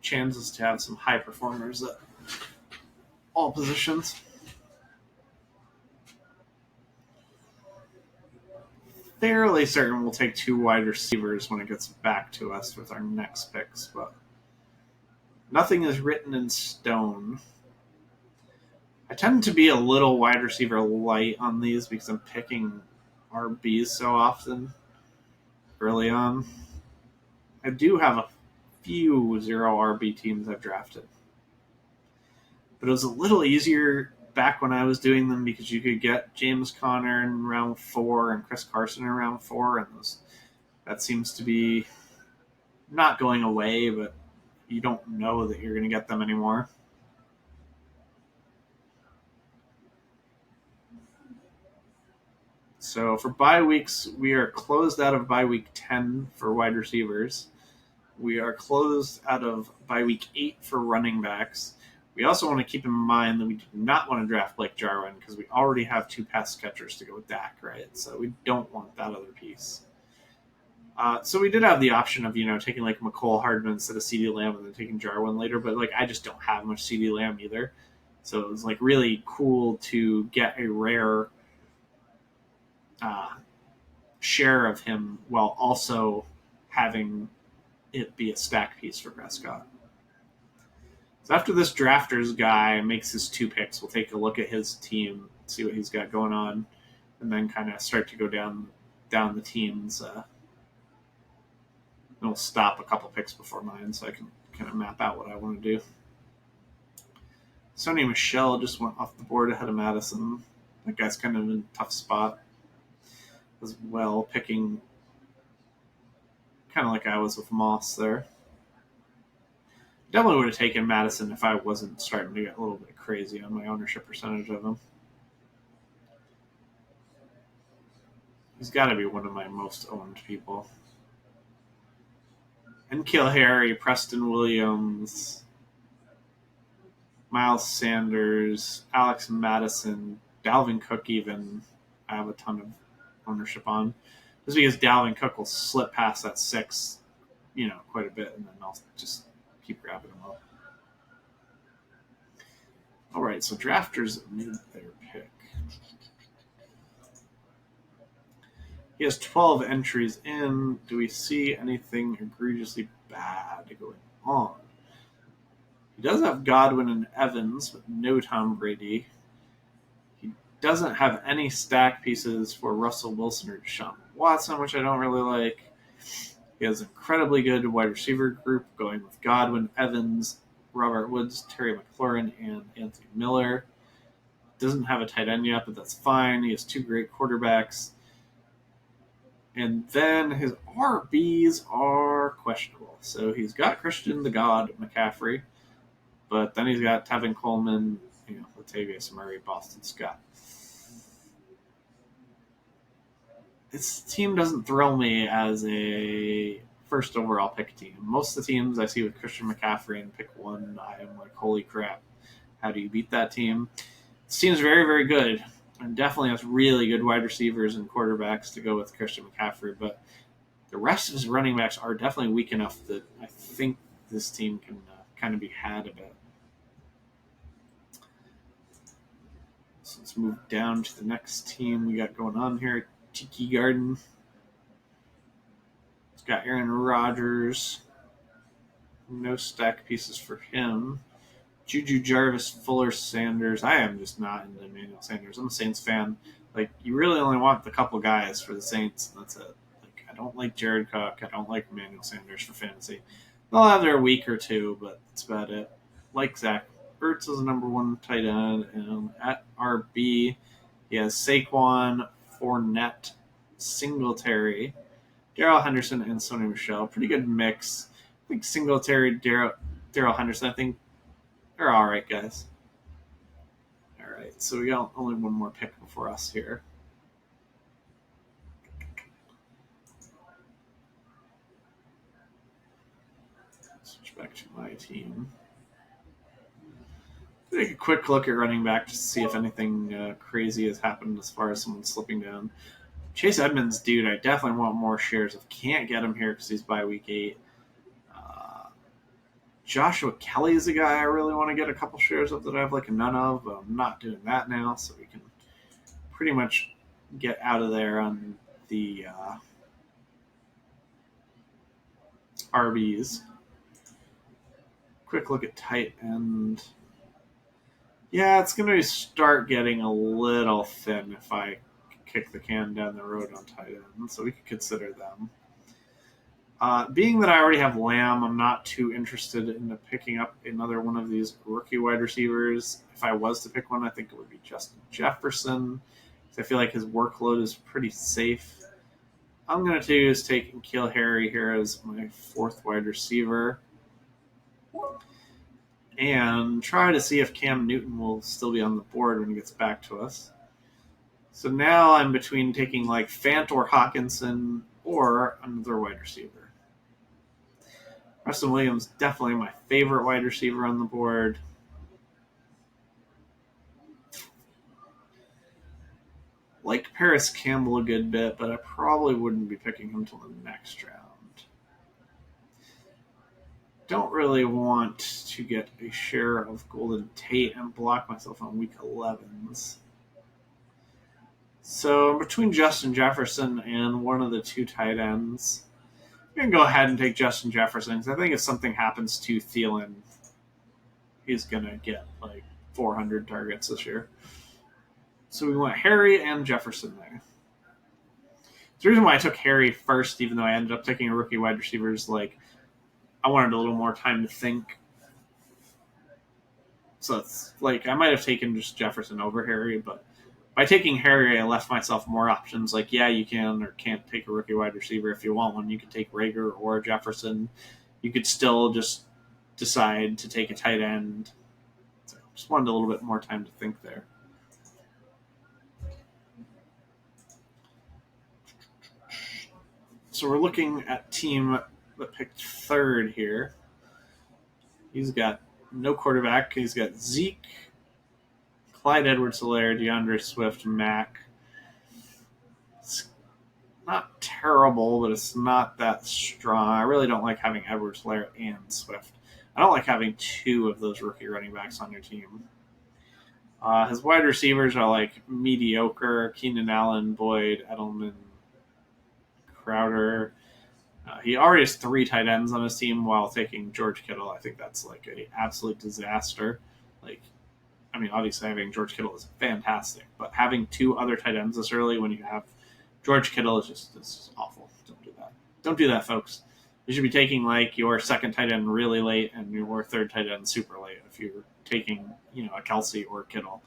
chances to have some high performers at all positions. Fairly certain we'll take 2 wide receivers when it gets back to us with our next picks, but nothing is written in stone. I tend to be a little wide receiver light on these because I'm picking RBs so often early on. I do have a few 0 RB teams I've drafted, but it was a little easier back when I was doing them because you could get James Conner in round 4 and Chris Carson in round 4, and that seems to be not going away, but you don't know that you're going to get them anymore. So for bye weeks, we are closed out of bye week 10 for wide receivers. We are closed out of bye week 8 for running backs. We also want to keep in mind that we do not want to draft Blake Jarwin because we already have 2 pass catchers to go with Dak, right? So we don't want that other piece. So we did have the option of, taking like Mecole Hardman instead of CeeDee Lamb and then taking Jarwin later, but like I just don't have much CeeDee Lamb either. So it was like really cool to get a rare share of him while also having it be a stack piece for Prescott. So after this drafters guy makes his 2 picks, we'll take a look at his team see what he's got going on, and then kind of start to go down the teams. It'll stop a couple picks before mine, so I can kind of map out what I want to do. Sony Michel just went off the board ahead of Madison. That guy's kind of in a tough spot as well, picking kind of like I was with Moss there. Definitely would have taken Madison if I wasn't starting to get a little bit crazy on my ownership percentage of him. He's got to be one of my most owned people. N'Keal Harry, Preston Williams, Miles Sanders, Alex Madison, Dalvin Cook even I have a ton of ownership on. Just because Dalvin Cook will slip past that 6, quite a bit, and then I'll just keep grabbing them up. All right, so drafters made their pick. He has 12 entries in. Do we see anything egregiously bad going on? He does have Godwin and Evans, but no Tom Brady. He doesn't have any stack pieces for Russell Wilson or Deshaun Watson, which I don't really like. He has an incredibly good wide receiver group going with Godwin, Evans, Robert Woods, Terry McLaurin, and Anthony Miller. Doesn't have a tight end yet, but that's fine. He has 2 great quarterbacks. And then his RBs are questionable. So he's got Christian the God McCaffrey, but then he's got Tevin Coleman, Latavius Murray, Boston Scott. This team doesn't thrill me as a first overall pick team. Most of the teams I see with Christian McCaffrey and pick 1, I am like, holy crap, how do you beat that team? This team's very, very good. And definitely has really good wide receivers and quarterbacks to go with Christian McCaffrey, but the rest of his running backs are definitely weak enough that I think this team can kind of be had a bit. So let's move down to the next team we got going on here. Tiki Garden. It's got Aaron Rodgers. No stack pieces for him. Juju Jarvis, Fuller, Sanders. I am just not into Emmanuel Sanders. I'm a Saints fan. Like, you really only want the couple guys for the Saints, and that's it. Like, I don't like Jared Cook. I don't like Emmanuel Sanders for fantasy. They'll have their week or two, but that's about it. Like Zach Ertz is the number 1 tight end, and at RB, he has Saquon, Fournette, Singletary, Darrell Henderson, and Sony Michel. Pretty good mix. I think Singletary, Darrell Henderson, I think they're all right, guys. All right, so we got only one more pick before us here. Switch back to my team. Take a quick look at running back just to see if anything crazy has happened as far as someone slipping down. Chase Edmonds, dude, I definitely want more shares. I can't get him here because he's by week 8. Joshua Kelly is a guy I really want to get a couple shares of that I have like none of, but I'm not doing that now, so we can pretty much get out of there on the RBs. Quick look at tight end. Yeah, it's going to start getting a little thin if I kick the can down the road on tight end, so we could consider them. Being that I already have Lamb, I'm not too interested in picking up another one of these rookie wide receivers. If I was to pick one, I think it would be Justin Jefferson. I feel like his workload is pretty safe. I'm going to do is take N'Keal Harry here as my 4th wide receiver and try to see if Cam Newton will still be on the board when he gets back to us. So now I'm between taking like Fant or Hawkinson or another wide receiver. Preston Williams, definitely my favorite wide receiver on the board. Like Paris Campbell a good bit, but I probably wouldn't be picking him till the next round. Don't really want to get a share of Golden Tate and block myself on week 11s. So I'm between Justin Jefferson and one of the 2 tight ends. I'm going to go ahead and take Justin Jefferson because I think if something happens to Thielen, he's going to get like 400 targets this year. So we went Harry and Jefferson there. The reason why I took Harry first, even though I ended up taking a rookie wide receiver, is like I wanted a little more time to think. So it's like I might have taken just Jefferson over Harry, but by taking Harry, I left myself more options. Like, yeah, you can or can't take a rookie wide receiver if you want one. You could take Rager or Jefferson. You could still just decide to take a tight end. So just wanted a little bit more time to think there. So we're looking at team that picked third here. He's got no quarterback. He's got Zeke, Clyde Edwards-Helaire, DeAndre Swift, Mac. It's not terrible, but it's not that strong. I really don't like having Edwards-Helaire and Swift. I don't like having two of those rookie running backs on your team. His wide receivers are like mediocre: Keenan Allen, Boyd, Edelman, Crowder. He already has 3 tight ends on his team while taking George Kittle. I think that's like an absolute disaster. Like, I mean, obviously having George Kittle is fantastic, but having 2 other tight ends this early when you have George Kittle is just awful. Don't do that. Don't do that, folks. You should be taking like your second tight end really late and your third tight end super late if you're taking, a Kelsey or Kittle.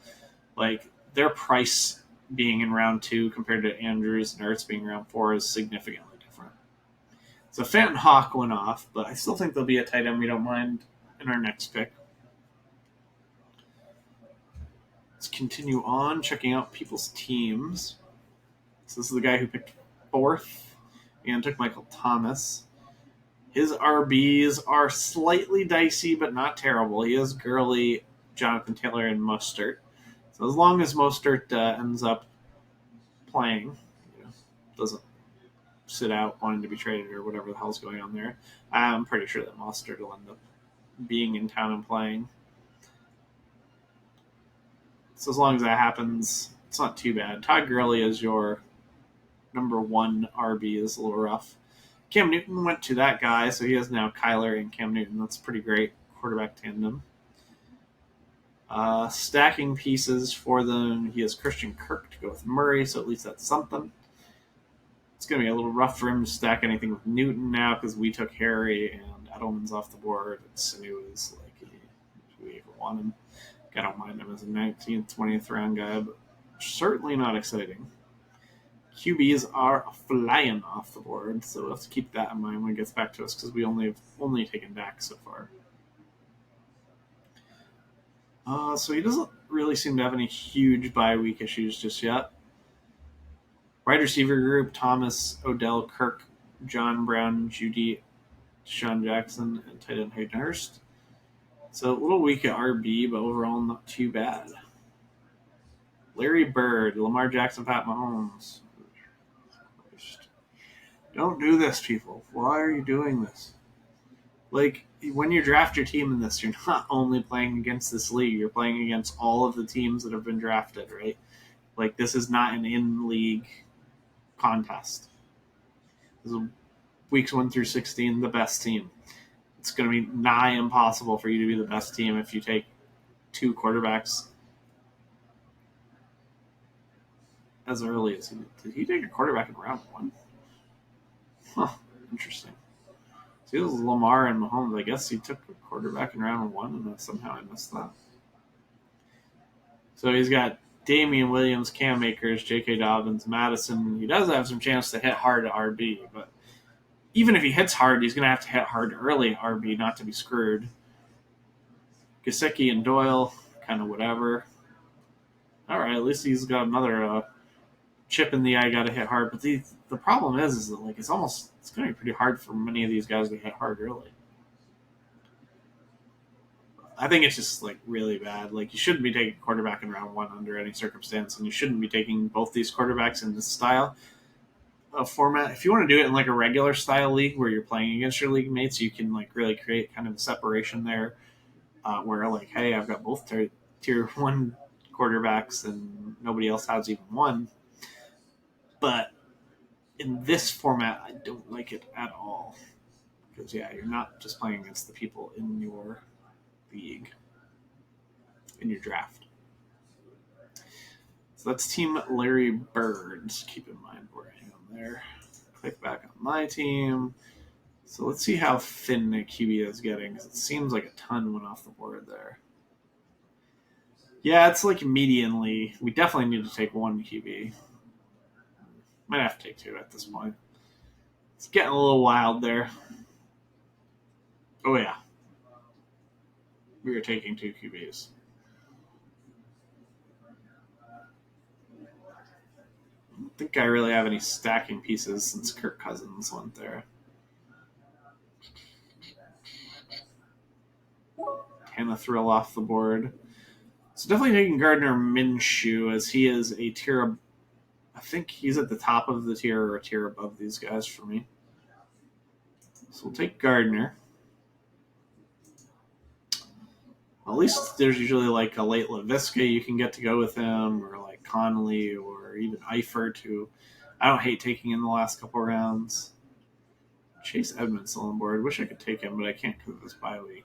Like, their price being in round 2 compared to Andrews and Ertz being round 4 is significantly different. So Fenton Hawk went off, but I still think there'll be a tight end we don't mind in our next pick. Let's continue on checking out people's teams. So this is the guy who picked 4th and took Michael Thomas. His RBs are slightly dicey, but not terrible. He has Gurley, Jonathan Taylor, and Mostert. So as long as Mostert ends up playing, doesn't sit out wanting to be traded or whatever the hell's going on there, I'm pretty sure that Mostert will end up being in town and playing. So as long as that happens, it's not too bad. Todd Gurley is your number 1 RB is a little rough. Cam Newton went to that guy, so he has now Kyler and Cam Newton. That's pretty great quarterback tandem. Stacking pieces for them, he has Christian Kirk to go with Murray, so at least that's something. It's going to be a little rough for him to stack anything with Newton now because we took Harry and Edelman's off the board. And Sanu is like, do we ever want him? I don't mind him as a 19th, 20th round guy, but certainly not exciting. QBs are flying off the board, so we'll have to keep that in mind when it gets back to us because we have only taken Dak so far. So he doesn't really seem to have any huge bye week issues just yet. Wide receiver group: Thomas, Odell, Kirk, John Brown, Judy, Deshaun Jackson, and tight end Hayden Hurst. So a little weak at RB, but overall not too bad. Larry Bird, Lamar Jackson, Pat Mahomes. Don't do this, people. Why are you doing this? Like, when you draft your team in this, you're not only playing against this league, you're playing against all of the teams that have been drafted, right? Like, this is not an in-league contest. This is weeks 1 through 16, the best team. It's going to be nigh impossible for you to be the best team if you take 2 quarterbacks as early as did he take a quarterback in round 1? Huh, interesting. So it was Lamar and Mahomes. I guess he took a quarterback in round 1, and then somehow I missed that. So he's got Damian Williams, Cam Akers, J.K. Dobbins, Madison. He does have some chance to hit hard at RB, but even if he hits hard, he's going to have to hit hard early at RB not to be screwed. Gesicki and Doyle, kind of whatever. All right, at least he's got another chip in the eye, got to hit hard. But the problem is that like it's going to be pretty hard for many of these guys to hit hard early. I think it's just like really bad. Like you shouldn't be taking a quarterback in round 1 under any circumstance, and you shouldn't be taking both these quarterbacks in this style of format. If you want to do it in like a regular style league where you're playing against your league mates, you can like really create kind of a separation there, where like, hey, I've got both tier 1 quarterbacks and nobody else has even one. But in this format, I don't like it at all because you're not just playing against the people in your league, in your draft. So that's Team Larry Bird. Keep in mind where I am there. Click back on my team. So let's see how thin Nick QB is getting, because it seems like a ton went off the board there. Yeah, it's like medianly. We definitely need to take one QB. Might have to take two at this point. It's getting a little wild there. Oh, yeah. We are taking two QBs. I don't think I really have any stacking pieces since Kirk Cousins went there. Hannah Thrill off the board. So definitely taking Gardner Minshew, as he is a tier. I think he's at the top of the tier or a tier above these guys for me. So we'll take Gardner. At least there's usually like a late LaVisca you can get to go with him, or like Connolly, or even Eifert, who I don't hate taking in the last couple rounds. Chase Edmonds still on board. Wish I could take him, but I can't because of this bye week.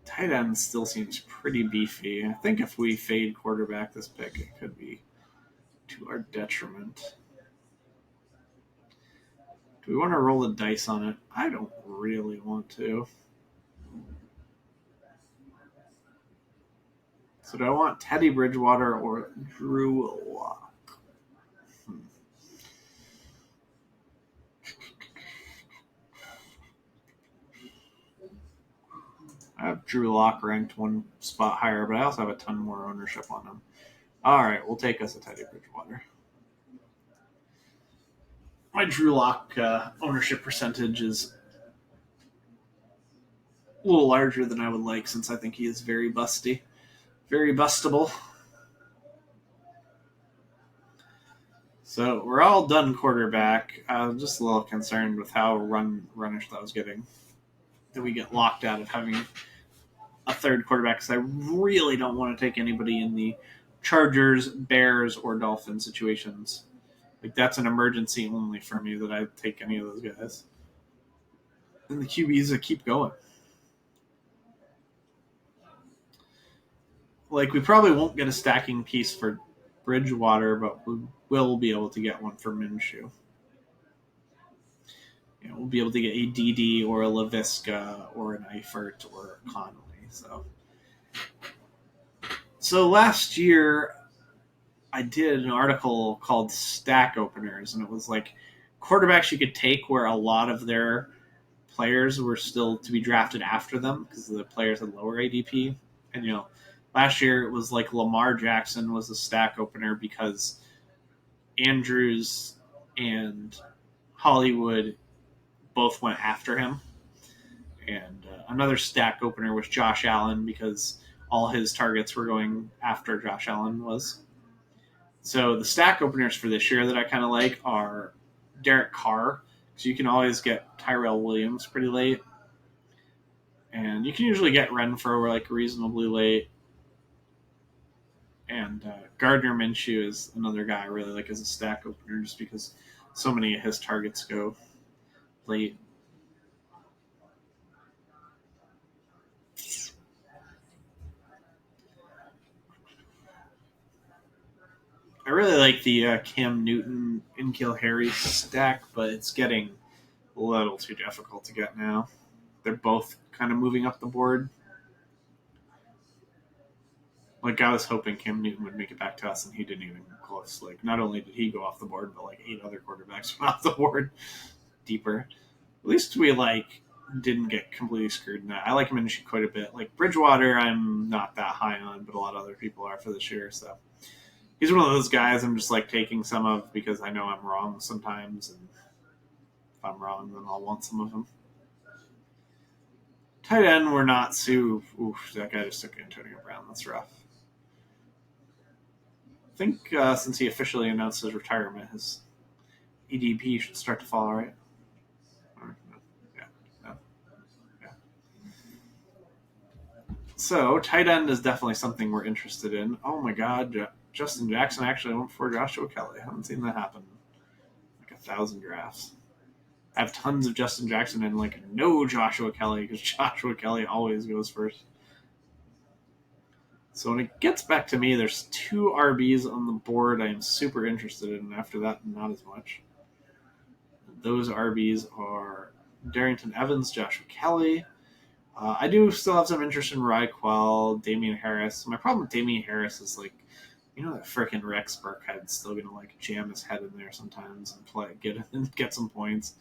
Tight end still seems pretty beefy. I think if we fade quarterback this pick, it could be to our detriment. Do we want to roll the dice on it? I don't really want to. So do I want Teddy Bridgewater or Drew Lock? I have Drew Lock ranked one spot higher, but I also have a ton more ownership on him. All right, we'll take us a Teddy Bridgewater. My Drew Lock ownership percentage is a little larger than I would like, since I think he is very busty, very bustable. So we're all done quarterback. I'm just a little concerned with how runnish that was getting. That we get locked out of having a third quarterback, because I really don't want to take anybody in the Chargers, Bears, or Dolphins situations. Like, that's an emergency only for me that I take any of those guys. And the QBs that keep going. Like, we probably won't get a stacking piece for Bridgewater, but we will be able to get one for Minshew. You know, we'll be able to get a DD or a LaVisca or an Eifert or a Connolly. So last year, I did an article called Stack Openers, and it was like quarterbacks you could take where a lot of their players were still to be drafted after them because the players had lower ADP. And, you know, last year it was like Lamar Jackson was a stack opener because Andrews and Hollywood both went after him. And another stack opener was Josh Allen because all his targets were going after Josh Allen was. So the stack openers for this year that I kind of like are Derek Carr, because you can always get Tyrell Williams pretty late. And you can usually get Renfro like reasonably late. And Gardner Minshew is another guy I really like as a stack opener, just because so many of his targets go late. I really like the Cam Newton and N'Keal Harry stack, but it's getting a little too difficult to get now. They're both kind of moving up the board. Like, I was hoping Cam Newton would make it back to us, and he didn't even come close. Like, not only did he go off the board, but like 8 other quarterbacks went off the board deeper. At least we didn't get completely screwed in that. I like Minshew quite a bit. Like Bridgewater, I'm not that high on, but a lot of other people are for this year. So he's one of those guys I'm just like taking some of because I know I'm wrong sometimes, and if I'm wrong, then I'll want some of them. Tight end, we're not Sue. Oof, that guy just took Antonio Brown. That's rough. I think since he officially announced his retirement, his EDP should start to fall, right? Or, no. Yeah. So, tight end is definitely something we're interested in. Oh my God, Justin Jackson actually went for Joshua Kelly. I haven't seen that happen like 1,000 drafts. I have tons of Justin Jackson and like no Joshua Kelly because Joshua Kelly always goes first. So when it gets back to me, there's 2 RBs on the board I am super interested in. After that, not as much. Those RBs are Darrington Evans, Joshua Kelly. I do still have some interest in Ryquell, Damian Harris. My problem with Damian Harris is like, that freaking Rex Burkhead's still gonna like jam his head in there sometimes and get some points.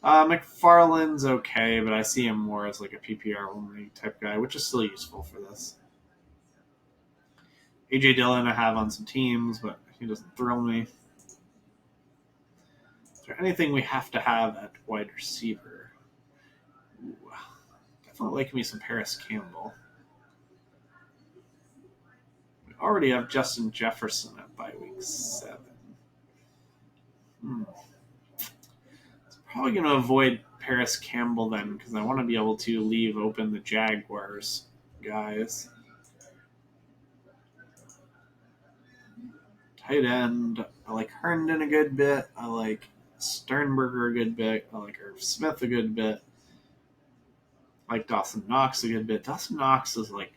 McFarland's okay, but I see him more as like a PPR only type guy, which is still useful for this. AJ Dillon I have on some teams, but he doesn't thrill me. Is there anything we have to have at wide receiver? Ooh, definitely like me some Paris Campbell. We already have Justin Jefferson at bye week 7. Probably going to avoid Paris Campbell then because I want to be able to leave open the Jaguars guys. Tight end, I like Herndon a good bit. I like Sternberger a good bit. I like Irv Smith a good bit. I like Dawson Knox a good bit. Dawson Knox is like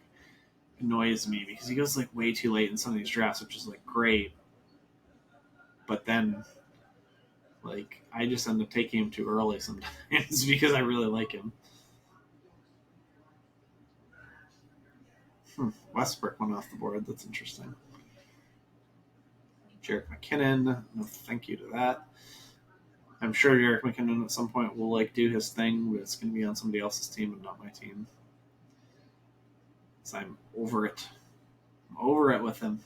annoys me because he goes like way too late in some of these drafts, which is like great. But then like I just end up taking him too early sometimes because I really like him. Westbrook went off the board. That's interesting. Jerick McKinnon, no thank you to that. I'm sure Jerick McKinnon at some point will like do his thing, but it's going to be on somebody else's team and not my team. So I'm over it. I'm over it with him.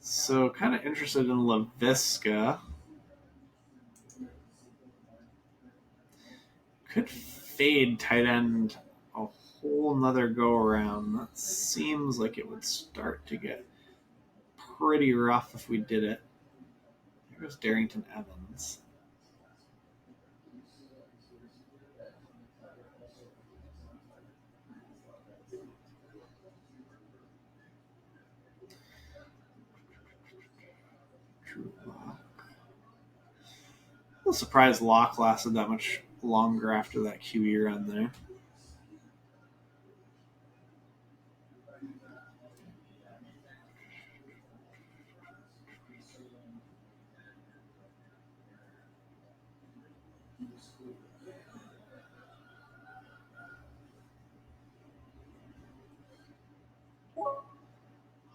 So kind of interested in LaVisca. Could fade tight end a whole nother go around. That seems like it would start to get pretty rough if we did it. There goes Darrington Evans. Drew Lock. I'm surprised Locke lasted that much longer after that QE run there.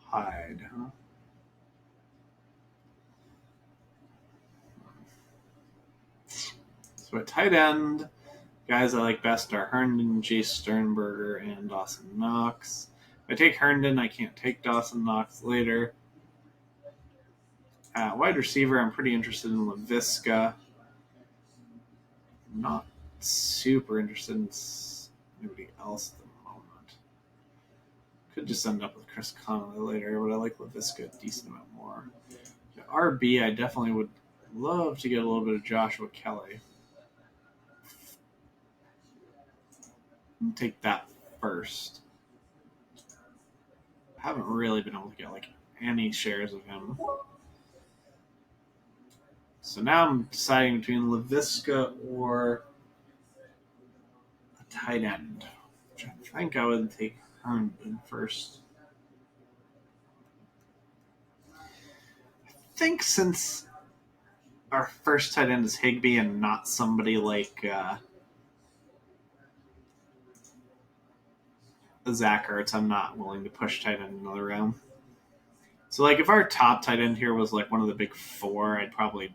Hyde, huh? So at tight end, guys I like best are Herndon, Jace Sternberger, and Dawson Knox. If I take Herndon, I can't take Dawson Knox later. At wide receiver, I'm pretty interested in LaVisca. Not super interested in anybody else at the moment. Could just end up with Chris Conley later, but I like LaVisca a decent amount more. At RB, I definitely would love to get a little bit of Joshua Kelly. Take that first. I haven't really been able to get like any shares of him. So now I'm deciding between LaVisca or a tight end, which I think I would take Herndon first. I think since our first tight end is Higbee and not somebody like Zach Ertz, I'm not willing to push tight end another round. So like if our top tight end here was like one of the big 4, I'd probably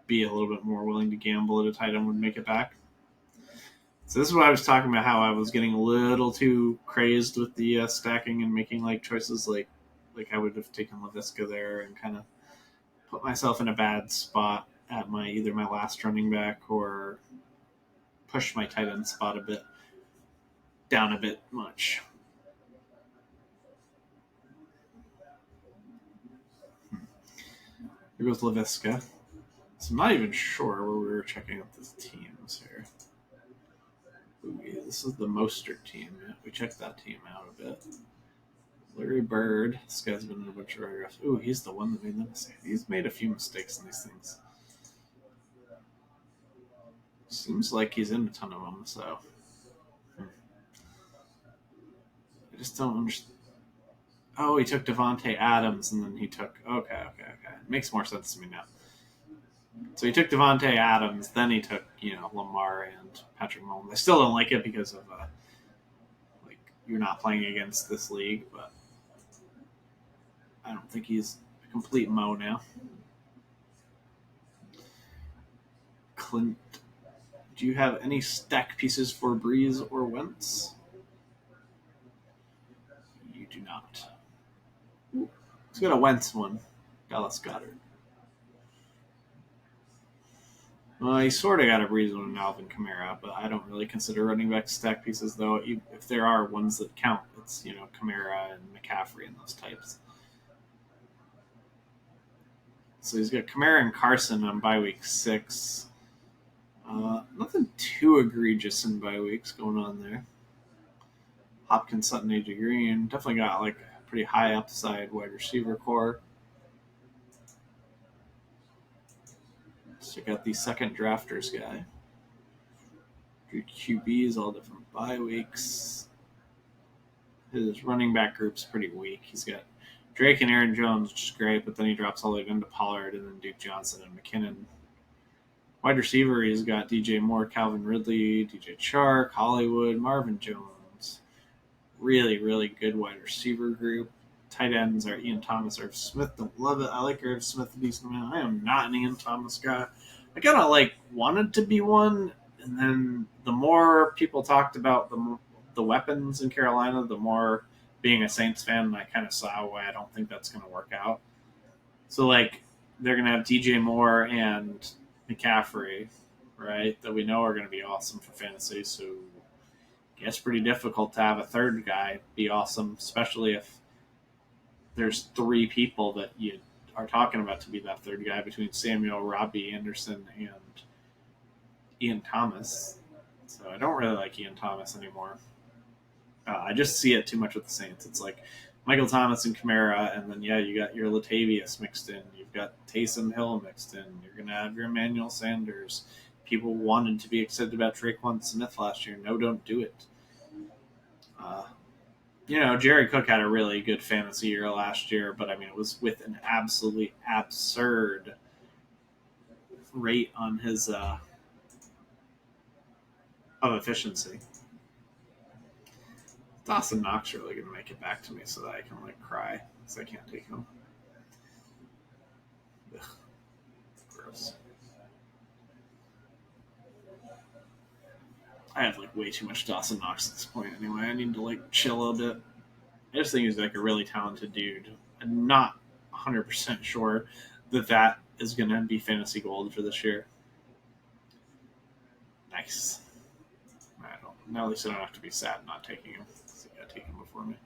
be a little bit more willing to gamble that a tight end would make it back. So this is what I was talking about, how I was getting a little too crazed with the stacking and making like choices like I would have taken LaVisca there and kind of put myself in a bad spot at either my last running back or push my tight end spot down a bit much. Here goes LaVisca. So I'm not even sure where we were checking out the teams here. Ooh, yeah, this is the Mostert team. We checked that team out a bit. Larry Bird. This guy's been in a bunch of autographs. Ooh, he's the one that made the mistake. He's made a few mistakes in these things. Seems like he's in a ton of them, so. I just don't understand. Oh, he took Devontae Adams, and then he took. Okay. It makes more sense to me now. So he took Devontae Adams, then he took, Lamar and Patrick Mahomes. I still don't like it because of, you're not playing against this league, but I don't think he's a complete mo now. Clint, do you have any stack pieces for Breeze or Wentz? You do not. Let's get a Wentz one. Dallas Goedert. Well, he sort of got a Breeze one in Alvin Kamara, but I don't really consider running back stack pieces, though. If there are ones that count, it's, Kamara and McCaffrey and those types. So he's got Kamara and Carson on bye week 6. Nothing too egregious in bye weeks going on there. Hopkins, Sutton, AJ Green. Definitely got a pretty high upside wide receiver core. Let's check out the second drafters guy. QBs, all different bye weeks. His running back group's pretty weak. He's got Drake and Aaron Jones, which is great, but then he drops all the way into Pollard and then Duke Johnson and McKinnon. Wide receiver, he's got DJ Moore, Calvin Ridley, DJ Chark, Hollywood, Marvin Jones. Really, really good wide receiver group. Tight ends are Ian Thomas, Irv Smith. Don't love it. I like Irv Smith a decent amount. I am not an Ian Thomas guy. I kind of wanted to be one, and then the more people talked about the weapons in Carolina, the more being a Saints fan, I kind of saw why I don't think that's going to work out. So they're going to have DJ Moore and McCaffrey, right, that we know are going to be awesome for fantasy. So I guess pretty difficult to have a third guy be awesome, especially if there's 3 people that you are talking about to be that third guy between Samuel, Robbie Anderson, and Ian Thomas. So I don't really like Ian Thomas anymore. I just see it too much with the Saints. It's like Michael Thomas and Kamara, and then, you got your Latavius mixed in. You've got Taysom Hill mixed in. You're going to have your Emmanuel Sanders. People wanted to be excited about Traquan Smith last year. No, don't do it. Jerry Cook had a really good fantasy year last year, but it was with an absolutely absurd rate on his of efficiency. Dawson Knox really going to make it back to me so that I can cry because I can't take him. Ugh. Gross. I have way too much Dawson Knox at this point anyway. I need to chill a bit. I just think he's a really talented dude. I'm not 100% sure that is going to be fantasy gold for this year. Nice. Now at least I don't have to be sad not taking him. So you got to take him before me.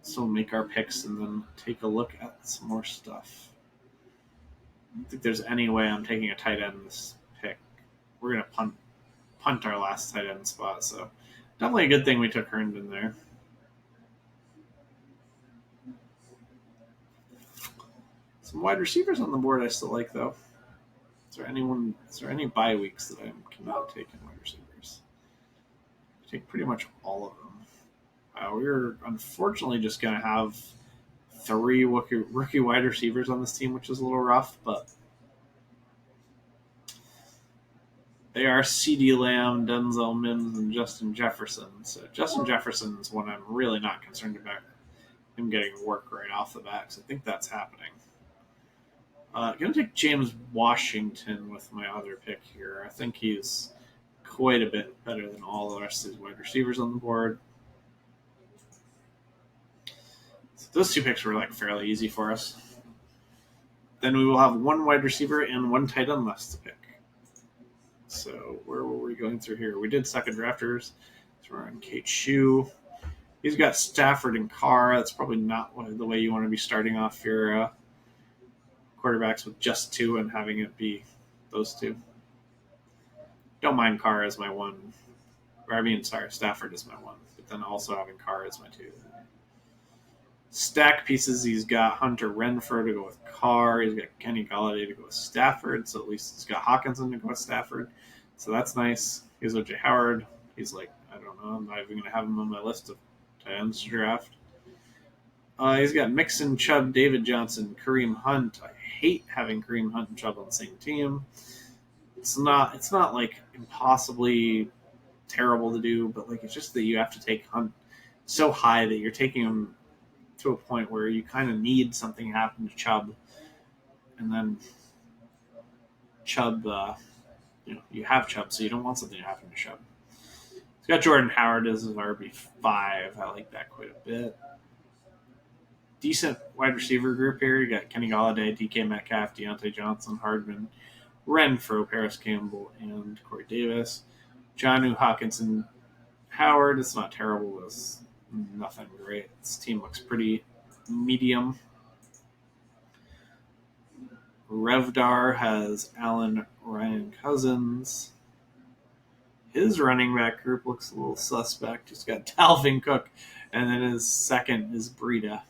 So we'll make our picks and then take a look at some more stuff. I don't think there's any way I'm taking a tight end in this pick. We're going to punt our last tight end spot, so definitely a good thing we took Herndon there. Some wide receivers on the board I still like, though. Is there any bye weeks that I cannot take in wide receivers? I take pretty much all of them. We're unfortunately just going to have 3 rookie wide receivers on this team, which is a little rough, but they are CeeDee Lamb, Denzel Mims, and Justin Jefferson. So Justin Jefferson is one I'm really not concerned about him getting work right off the bat, so I think that's happening. Going to take James Washington with my other pick here. I think he's quite a bit better than all the rest of these wide receivers on the board. So those 2 picks were fairly easy for us. Then we will have 1 wide receiver and 1 tight end left to pick. So where were we going through here? We did second drafters. So we're on Kate Shue. He's got Stafford and Carr. That's probably not the way you want to be starting off your quarterbacks with just 2 and having it be those 2. Don't mind Carr as my 1 Stafford is my one, but then also having Carr as my two. Stack pieces, he's got Hunter Renfrow to go with Carr. He's got Kenny Golladay to go with Stafford. So at least he's got Hawkinson to go with Stafford. So that's nice. He's OJ Howard. He's like, I don't know. I'm not even going to have him on my list of tight ends to draft. He's got Mixon, Chubb, David Johnson, Kareem Hunt. I hate having Kareem Hunt and Chubb on the same team. It's not like impossibly terrible to do, but like it's just that you have to take Hunt so high that you're taking him to a point where you kind of need something to happen to Chubb, and then Chubb, you have Chubb, so you don't want something to happen to Chubb. He's got Jordan Howard as his RB5. I like that quite a bit. Decent wide receiver group here. You got Kenny Golladay, DK Metcalf, Deontay Johnson, Hardman, Renfrow, Paris Campbell, and Corey Davis. Jonnu, Hawkinson, Howard. It's not terrible. It's nothing great. This team looks pretty medium. Revdar has Allen, Ryan Cousins. His running back group looks a little suspect. He's got Dalvin Cook, and then his second is Breida.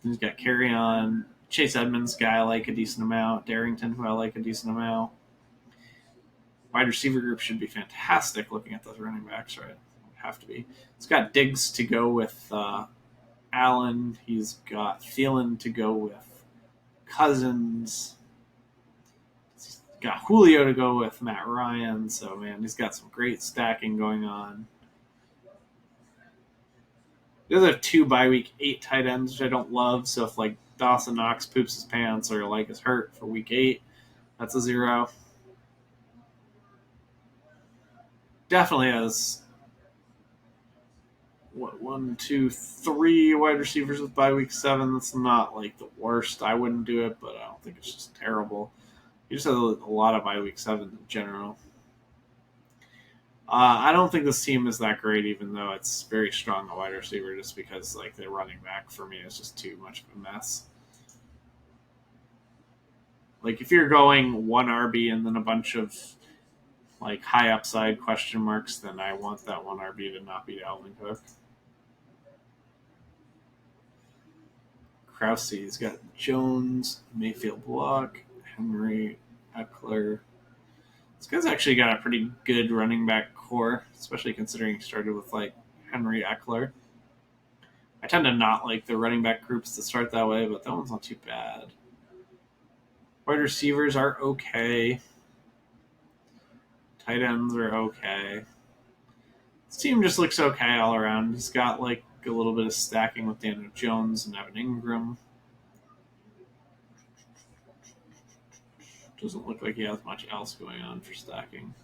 He's got Carry-On, Chase Edmonds, guy I like a decent amount, Darrington, who I like a decent amount. Wide receiver group should be fantastic looking at those running backs, right? Have to be. It's got Diggs to go with Allen. He's got Thielen to go with Cousins. He's got Julio to go with Matt Ryan. So, man, he's got some great stacking going on. The other 2 bye week 8 tight ends, which I don't love. So if like Dawson Knox poops his pants or like is hurt for week 8, that's a 0. Definitely has 1, 2, 3 wide receivers with bye week 7. That's not like the worst. I wouldn't do it, but I don't think it's just terrible. He just has a lot of bye week 7 in general. I don't think this team is that great, even though it's very strong at wide receiver, just because like their running back for me is just too much of a mess. Like if you're going 1 RB and then a bunch of like high upside question marks, then I want that 1 RB to not be Dalvin Cook. Krause's got Jones, Mayfield Block, Henry, Eckler. This guy's actually got a pretty good running back core, especially considering he started with like Henry, Eckler. I tend to not like the running back groups that start that way, but that one's not too bad. Wide receivers are okay. Tight ends are okay. This team just looks okay all around. He's got like a little bit of stacking with Daniel Jones and Evan Ingram. Doesn't look like he has much else going on for stacking.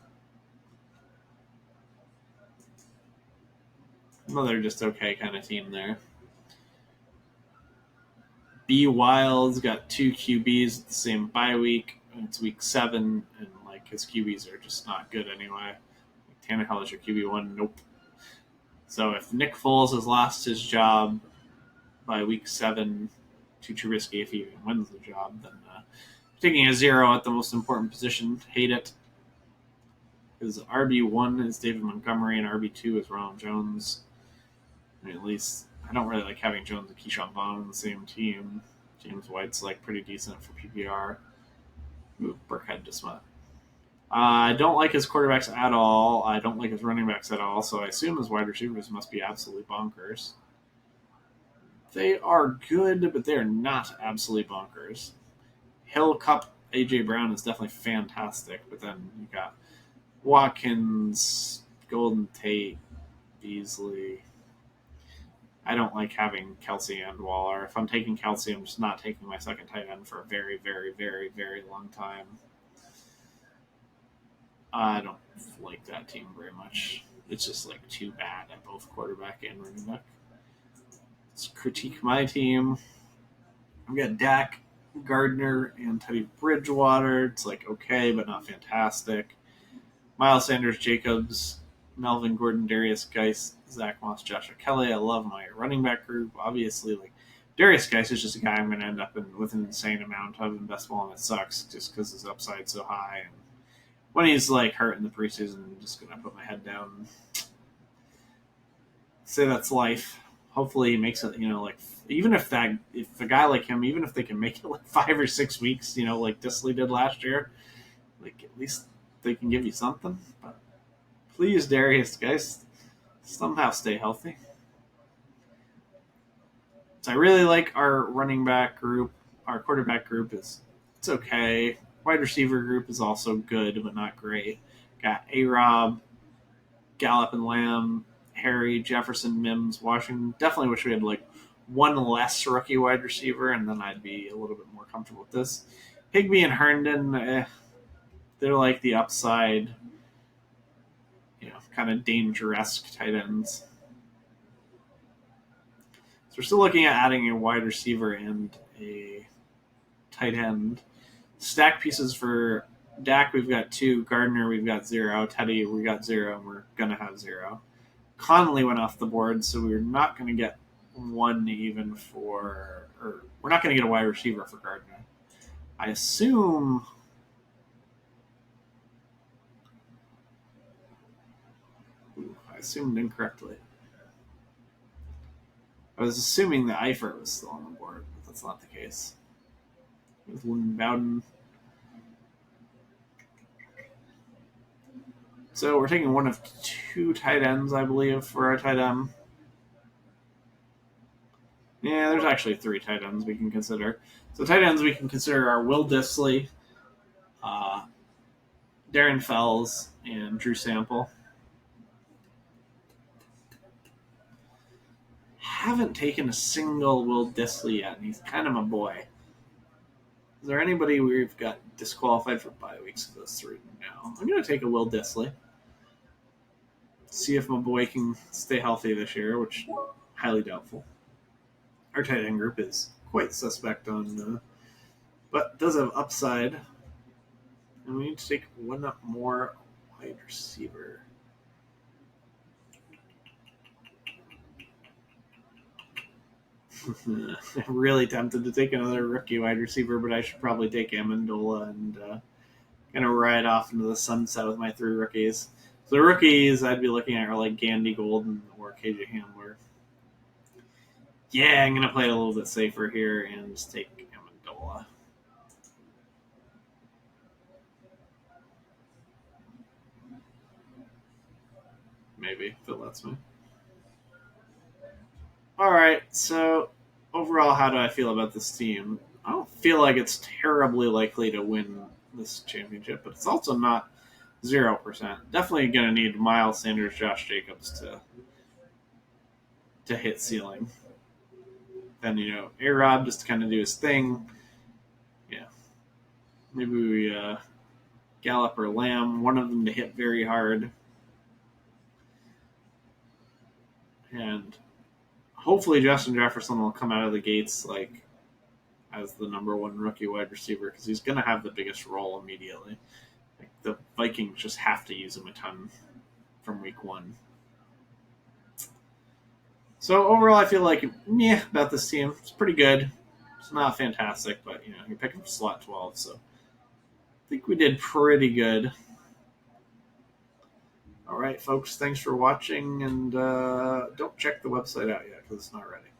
Another just okay kind of team there. B Wild's got 2 QBs at the same bye week. It's week 7, and like his QBs are just not good anyway. Tannehill is your QB1. Nope. So if Nick Foles has lost his job by week 7, too risky if he even wins the job, then taking a 0 at the most important position. Hate it. His RB1 is David Montgomery, and RB2 is Ronald Jones. I mean, at least I don't really like having Jones and Keyshawn Vaughn on the same team. James White's like pretty decent for PPR. Ooh, Burkhead just went. I don't like his quarterbacks at all. I don't like his running backs at all. So I assume his wide receivers must be absolutely bonkers. They are good, but they're not absolutely bonkers. Hill, Cup, AJ Brown is definitely fantastic, but then you got Watkins, Golden Tate, Beasley. I don't like having Kelsey and Waller. If I'm taking Kelsey, I'm just not taking my second tight end for a very, very, very, very long time. I don't like that team very much. It's just like too bad at both quarterback and running back. Let's critique my team. I've got Dak, Gardner, and Teddy Bridgewater. It's like okay, but not fantastic. Miles Sanders, Jacobs, Melvin Gordon, Darius Geis, Zach Moss, Joshua Kelly. I love my running back group. Obviously, like Darius Geis is just a guy I'm going to end up with an insane amount of in best ball, and it sucks just because his upside's so high. And when he's like hurt in the preseason, I'm just gonna put my head down and say that's life. Hopefully he makes it, like even if a guy like him, even if they can make it like 5 or 6 weeks, like Disley did last year, like at least they can give you something. But please, Darius, guys, somehow stay healthy. So I really like our running back group. Our quarterback group it's okay. Wide receiver group is also good, but not great. Got A-Rob, Gallup and Lamb, Harry, Jefferson, Mims, Washington. Definitely wish we had like one less rookie wide receiver, and then I'd be a little bit more comfortable with this. Higbee and Herndon, they're like the upside, kind of dangerous tight ends. So we're still looking at adding a wide receiver and a tight end. Stack pieces for Dak, we've got 2. Gardner, we've got 0. Teddy, we got 0, and we're going to have 0. Conley went off the board, so we're not going to get one even for, or we're not going to get a wide receiver for Gardner. I assume. I assumed incorrectly. I was assuming that Eifert was still on the board, but that's not the case. With Lynn Bowden. So we're taking one of 2 tight ends, I believe, for our tight end. Yeah, there's actually 3 tight ends we can consider. So tight ends we can consider are Will Dissly, Darren Fells, and Drew Sample. Haven't taken a single Will Dissly yet, and he's kind of my boy. Is there anybody we've got disqualified for bye weeks of those 3? No. I'm going to take a Will Dissly. See if my boy can stay healthy this year, which highly doubtful. Our tight end group is quite suspect on, but does have upside. And we need to take one more wide receiver. I'm really tempted to take another rookie wide receiver, but I should probably take Amendola and kind of ride off into the sunset with my 3 rookies. So the rookies I'd be looking at are like Gandy Golden or KJ Hamler. Yeah, I'm going to play it a little bit safer here and just take Amendola. Maybe, if it lets me. All right, so overall, how do I feel about this team? I don't feel like it's terribly likely to win this championship, but it's also not 0%. Definitely going to need Miles Sanders, Josh Jacobs to hit ceiling. Then, A-Rob just to kind of do his thing. Yeah. Maybe we Gallup or Lamb, one of them to hit very hard. And hopefully Justin Jefferson will come out of the gates like as the number 1 rookie wide receiver because he's going to have the biggest role immediately. Like the Vikings just have to use him a ton from week 1. So overall, I feel like about this team. It's pretty good. It's not fantastic, but you're picking for slot 12, so I think we did pretty good. All right, folks. Thanks for watching, and don't check the website out yet because it's not ready.